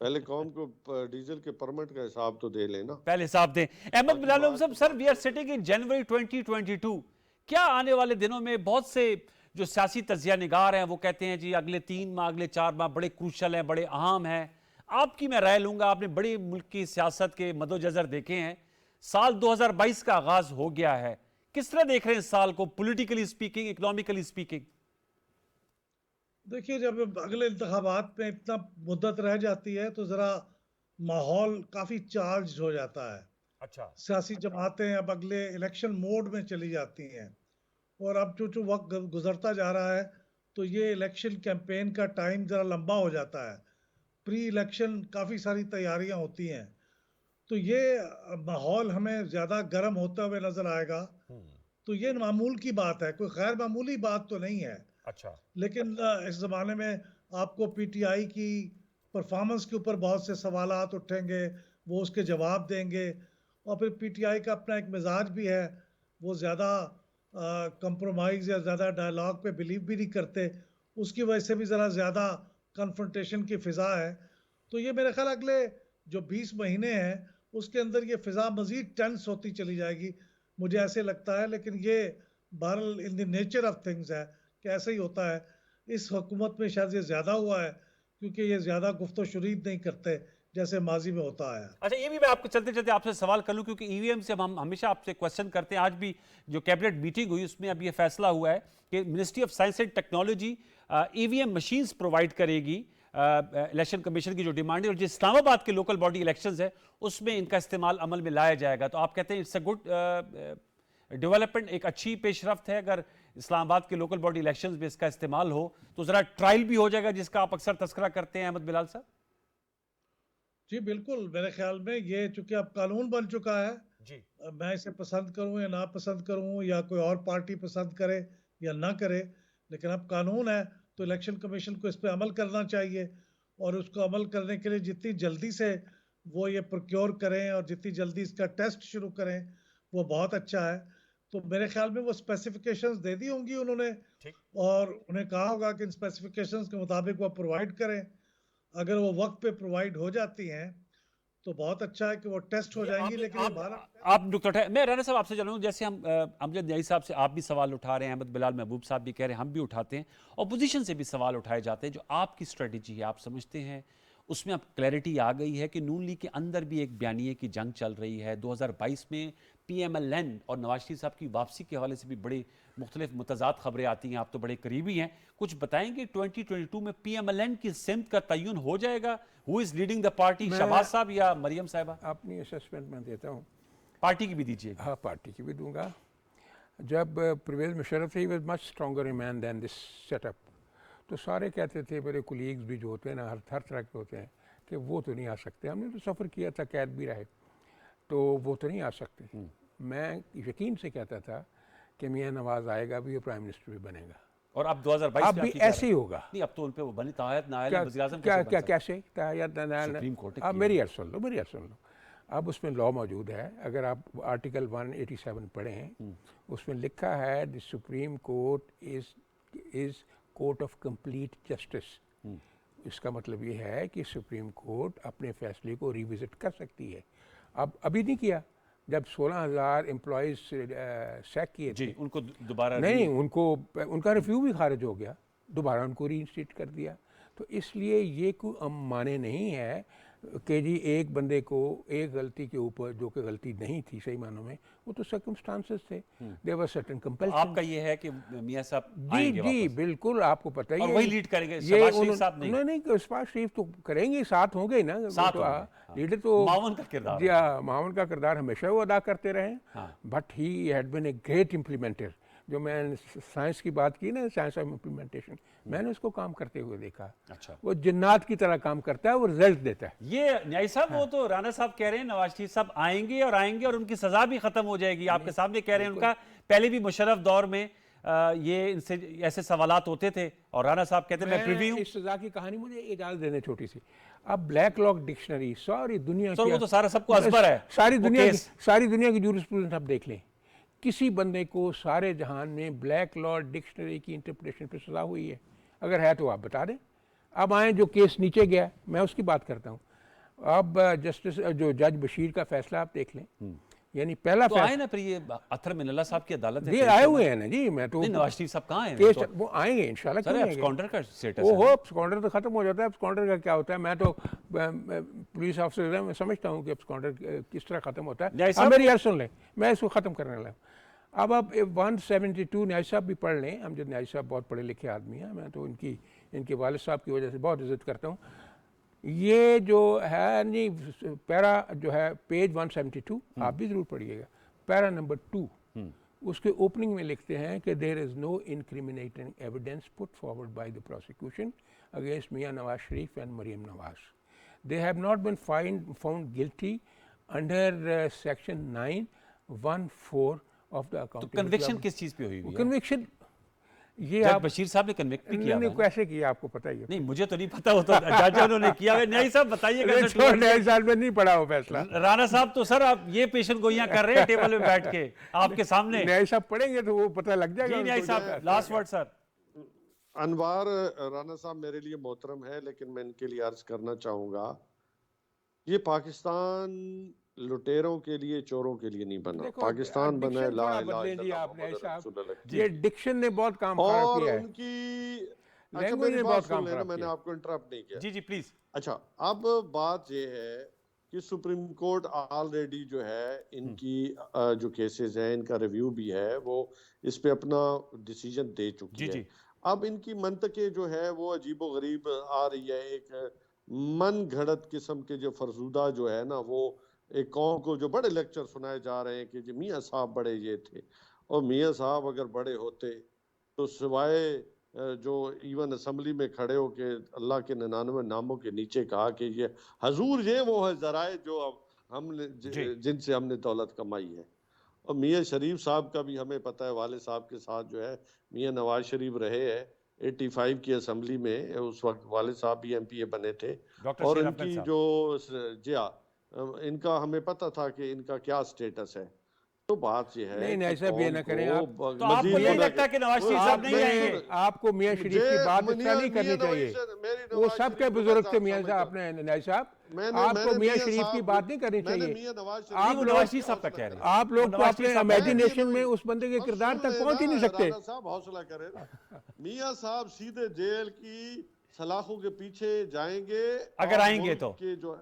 पहले कौम को डीजल के परमिट का हिसाब तो दे लेना, पहले हिसाब दें। अहमद बिलाल साहब, sir we are sitting in January 2022, क्या आने वाले दिनों में बहुत से जो सियासी तजिया निगार हैं वो कहते हैं जी अगले 3 माह अगले 4 माह बड़े क्रूशल हैं, बड़े अहम हैं। आपकी मैं राय लूंगा, आपने बड़ी मुल्क की सियासत के मदोजजर देखे हैं, साल 2022 का आगाज हो गया है, किस तरह देख रहे हैं इस साल को, पॉलिटिकली स्पीकिंग, इकोनॉमिकली स्पीकिंग? देखिए, जब अगले इंतखाबात में इतना मुद्दत रह जाती है तो ज़रा माहौल काफ़ी चार्ज हो जाता है। अच्छा, सियासी जमातें अब अगले इलेक्शन मोड में चली जाती हैं, और अब जो वक्त गुजरता जा रहा है तो ये इलेक्शन कैंपेन का टाइम ज़रा लंबा हो जाता है। प्री इलेक्शन काफ़ी सारी तैयारियां होती हैं, तो ये माहौल हमें ज़्यादा गर्म होता हुए नज़र आएगा। तो ये मामूल की बात है, कोई गैर मामूली बात तो नहीं है। अच्छा, लेकिन इस ज़माने में आपको पीटीआई की परफॉर्मेंस के ऊपर बहुत से सवालात उठेंगे, वो उसके जवाब देंगे, और फिर पीटीआई का अपना एक मिजाज भी है, वो ज़्यादा कंप्रोमाइज़ या ज़्यादा डायलॉग पे बिलीव भी नहीं करते, उसकी वजह से भी ज़रा ज़्यादा कन्फ्रंटेशन की फ़िज़ा है। तो ये मेरे ख्याल अगले जो 20 महीने हैं उसके अंदर ये फ़िज़ा मज़ीद टेंस होती चली जाएगी, मुझे ऐसे लगता है। लेकिन ये बहरहाल in the nature of things है कि ऐसे ही होता है। इस हुकूमत में शायद ये ज़्यादा हुआ है क्योंकि ये ज़्यादा गुफ्त शुरीद नहीं करते जैसे माजी में होता है। अच्छा, ये भी मैं आपको चलते चलते आपसे सवाल कर लूं, क्योंकि ईवीएम से हम हमेशा आपसे क्वेश्चन करते हैं। आज भी जो कैबिनेट मीटिंग हुई उसमें अब ये फैसला हुआ है कि ministry of science and technology EVM machines provide करेगी। इलेक्शन कमीशन की जो डिमांड है, और जो इस्लामाबाद के लोकल बॉडी इलेक्शंस है उसमें इनका इस्तेमाल अमल में लाया जाएगा। तो आप कहते हैं इट्स अ गुड डेवलपमेंट, एक अच्छी पेशरफ्त है। अगर इस्लामाबाद के लोकल बॉडी इलेक्शंस में इसका इस्तेमाल हो तो ज़रा ट्रायल भी हो जाएगा, जिसका आप अक्सर तस्करा करते हैं अहमद बिलाल साहब। जी बिल्कुल, मेरे ख्याल में ये चूंकि अब कानून बन चुका है जी, मैं इसे पसंद करूं या ना पसंद करूं, या कोई और पार्टी पसंद करे या ना करे, लेकिन अब कानून है तो इलेक्शन कमीशन को इस पे अमल करना चाहिए। और उसको अमल करने के लिए जितनी जल्दी से वो ये प्रोक्योर करें और जितनी जल्दी इसका टेस्ट शुरू करें वो बहुत अच्छा है। तो मेरे ख्याल में वो स्पेसिफिकेशंस दे दी होंगी उन्होंने, ठीक। और उन्हें कहा होगा कि इन स्पेसिफिकेशंस के मुताबिक वो प्रोवाइड करें। अगर वो वक्त पे प्रोवाइड हो जाती हैं तो बहुत अच्छा है कि वो टेस्ट हो जाएंगी। लेकिन ये भारत आप नुकता उठाए, मैं राना साहब आपसे जानूँ, जैसे हम अमजद न्याई साहब से आप भी सवाल उठा रहे हैं, अहमद बिलाल महबूब साहब भी कह रहे हैं, हम भी उठाते हैं, अपोजिशन से भी सवाल उठाए जाते हैं। जो आपकी स्ट्रेटजी है, आप समझते हैं उसमें अब क्लैरिटी आ गई है कि नून लीग के अंदर भी एक बयानिए की जंग चल रही है। 2022 में PMLN और नवाज शरीफ साहब की वापसी के हवाले से भी बड़ी मुख्तलिफ मुतज़ाद खबरें आती हैं, आप तो बड़े करीबी हैं, कुछ बताएंगे 2022 में PMLN की सिमत का तयन हो जाएगा? Who is leading the party, Shahbaz साहब या मरियम साहिबा? अपनी असेसमेंट मैं देता हूँ। पार्टी की भी दीजिए। हाँ, पार्टी की भी दूंगा। जब परवेज़ मुशर्रफ थे, he was much stronger man than this setup, तो सारे कहते थे, मेरे कुलीग्स भी जो होते हैं ना, हर तरह के होते हैं, कि वो तो नहीं आ सकते। हमने तो सफ़र किया था, कैद भी रहे, तो वो तो नहीं आ सकते। मैं यकीन से कहता था कि मियां नवाज आएगा भी और प्राइम मिनिस्टर भी बनेगा, और अब 2022 अब में भी आप क्या ऐसे ही होगा। नहीं, अब तो उन पे वो बनी तायत नायल क्या वज़ीर-ए-आज़म क्या कैसे क्या बन कैसे तायत सुप्रीम कोर्ट ने अब किया। मेरी अर्ज सुन लो, मेरी अर्ज सुन लो। अब उसमें लॉ मौजूद है, अगर आप आर्टिकल 187 पढ़ें, उसमें लिखा है the supreme court is court of complete justice. इसका मतलब ये है कि सुप्रीम कोर्ट अपने फैसले को रिविजिट कर सकती है। अब अभी नहीं किया, जब 16,000 एम्प्लॉयज़ सैक किए जी, थे, उनको दोबारा नहीं, उनका रिव्यू भी खारिज हो गया, दोबारा उनको रीइंस्टेट कर दिया। तो इसलिए ये कोई माने नहीं है कि जी एक बंदे को एक गलती के ऊपर, जो कि गलती नहीं थी सही मानों में, वो तो सर्कमस्टांसेस थे, देयर वाज सर्टेन कंपल्शन। आपका ये है कि मियां साहब जी आएंगे जी वापस? बिल्कुल, आपको पता ही और है वही लीड करेंगे, ये शहबाज शरीफ साहब नहीं? नहीं, शहबाज शरीफ तो करेंगे, साथ होंगे ना, वो साथ तो होंगे, हाँ। लीडर तो मावन का किरदार जी हाँ, मावन का किरदार हमेशा वो अदा करते रहे। हाँ। But he had been a great implementer. जो मैं साइंस की बात की ना, साइंस ऑफ इम्प्लीमेंटेशन, मैंने उसको काम करते हुए देखा। अच्छा, वो जिन्नात की तरह काम करता है, वो रिजल्ट देता है। ये न्याई साहब, वो तो राना साहब कह रहे हैं नवाज शरीफ साहब आएंगे और उनकी सजा भी खत्म हो जाएगी। आपके सामने कह रहे हैं, उनका पहले भी मुशर्रफ दौर में ये इनसे ऐसे सवालात होते थे, और राना साहब कहते हैं मैं प्रिव्यू हूं। इस सजा की कहानी मुझे इजाजत देने छोटी सी। अब ब्लैक लॉक डिक्शनरी सारी दुनिया सर, की, वो तो सारा सबको असबर है, सारी वो दुनिया की, केस। सारी दुनिया की जूरिस्प्रूडेंस आप देख लें, किसी बंदे को सारे जहान में ब्लैक लॉ डिक्शनरी की इंटरप्रिटेशन पे सजा हुई है? अगर है तो आप बता दें। अब आए जो केस नीचे गया, मैं उसकी बात करता हूँ। अब जस्टिस जो जज बशीर का फैसला आप देख लें, यानी पहला तो आए ना, फिर ये अतर मिनल्ला साहब की अदालत है, ये आए हुए हैं ना जी। मैं तो नहीं, नवाज शरीफ साहब कहाँ हैं? केस तो वो आएंगे इंशाल्लाह। सर, एब्सकॉन्डर का स्टेटस वो है। एब्सकॉन्डर तो खत्म हो जाता है। एब्सकॉन्डर का क्या होता है? मैं तो पुलिस ऑफिसर है, मैं समझता हूँ कि एब्सकॉन्डर किस तरह ख़त्म होता है। न्याय आप साहब- मेरी यार सुन लें, मैं इसको ख़त्म करने लगा। अब आप 172 न्याय साहब भी पढ़ लें। हम जो न्याय साहब बहुत पढ़े लिखे आदमी हैं, मैं तो इनके वालिद साहब की वजह से बहुत इज़्ज़त करता हूँ। ये जो है नहीं, पैरा जो है पेज 172 आप भी ज़रूर पढ़िएगा। पैरा नंबर 2 उसके ओपनिंग में लिखते हैं कि there is no incriminating evidence put forward by the prosecution against Mian Nawaz Sharif and Maryam Nawaz. They have not been found guilty under section 914 of the to account. Conviction किस चीज पे हुई हुई है? कन्विक्शन ये जज आप बशीर साहब ने कन्विक्ट भी किया नहीं, हुआ है। कैसे किया आपको पता ही है। नहीं, मुझे तो नहीं पता, वो तो जज उन्होंने किया हुआ है। न्याय साहब बताइए कैसे छोड़, न्याय साल में नहीं पढ़ा हो फैसला। राणा साहब तो सर आप ये पेशेंट गोइयां कर रहे हैं टेबल में बैठ के आपके सामने। न्याय साहब पढ़ेंगे तो वो पता लग जाएगा जी न्याय उनको। साहब, लास्ट वर्ड सर। अनवार राणा साहब मेरे लिए मोहतरम है, लेकिन मैं इनके लिए अर्ज करना चाहूंगा, ये पाकिस्तान लुटेरों के लिए, चोरों के लिए नहीं बना। देखो, पाकिस्तान बना है डिक्शन ला थोड़ा इलाहा बदले जी इल्लल्लाह आपने मुहम्मद साहब। रसूलुल्लाह। ये डिक्शन ने बहुत काम खराब और किया है। उनकी अच्छा लैंग्वेज मेरी ने बात बहुत सुन काम लेना, खराब मैंने किया। आपको इंटरप्ट नहीं किया। जी जी प्लीज। अच्छा, अब बात ये है कि सुप्रीम कोर्ट ऑलरेडी जो है इनकी जो केसेस हैं इनका रिव्यू भी है, वो इस पे अपना डिसीजन दे चुकी जी है। जी। अब इनकी मंतके जो है वो अजीबो गरीब आ रही है। एक मन घड़त किस्म के जो फरसूदा जो है ना, वो एक कौम को जो बड़े लेक्चर सुनाए जा रहे हैं कि जी मियाँ साहब बड़े ये थे, और मियाँ साहब अगर बड़े होते तो सिवाय जो इवन असम्बली में खड़े होके अल्लाह के 99 नामों के नीचे कहा कि ये हजूर ये वो है जराए जो अब हमने जिनसे हमने दौलत कमाई है। और मियाँ शरीफ साहब का भी हमें पता है, वाले साहब के साथ जो है मियाँ नवाज शरीफ रहे हैं 85 की असम्बली में, उस वक्त वाले साहब भी MPA बने थे। और इनकी जो जिया इनका हमें पता था कि इनका क्या स्टेटस है। तो बात ये है नहीं ऐसा भी ना करें आप। तो आपको नहीं लगता कि नवाज शरीफ साहब नहीं आएंगे? आपको मियाँ शरीफ की बात इतना नहीं करनी चाहिए। वो सबके बुजुर्ग थे मियाँ साहब, अपने न्याय साहब। आपको मियाँ शरीफ की बात नहीं करनी चाहिए। आप नवाज शरीफ साहब का कह रहे हैं। आप लोग तो अपने इमेजिनेशन में उस बंदे के किरदार तक पहुंच ही नहीं सकते। साहब हौसला करें ना। मियाँ साहब सीधे जेल की सलाखों के पीछे जाएंगे अगर आएंगे तो। जो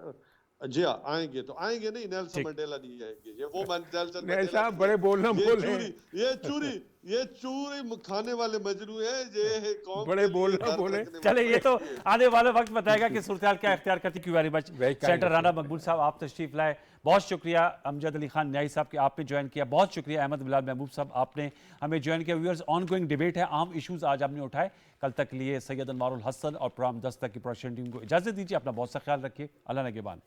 जी हाँ आएंगे तो आएंगे, नहीं नेल्सन मंडेला नहीं आएंगे। ये वो नेल्सन मंडेला साहब बड़े बोलना बोले। ये चूरी खाने वाले मजनू हैं, ये कौम बड़े बोलना बोले। चले ये तो आने वाला वक्त बताएगा कि सूरत क्या इख्तियार करती। Q very much senator Rana मकबूल साहब, आप तशरीफ लाए, बहुत शुक्रिया। अमजद अली खान न्याई साहब के आपने ज्वाइन किया, बहुत शुक्रिया। अहमद बिलाल महबूब साहब आपने हमें ज्वाइन किया। व्यूअर्स, ऑन गोइंग डिबेट है, आम इशूज आज आपने उठाए। कल तक के लिए सैयद अनवारुल हसन और प्रोग्राम 10 तक की प्रोडक्शन टीम को इजाजत दीजिए। अपना बहुत सा ख्याल रखिए। अल्लाह नगेबान।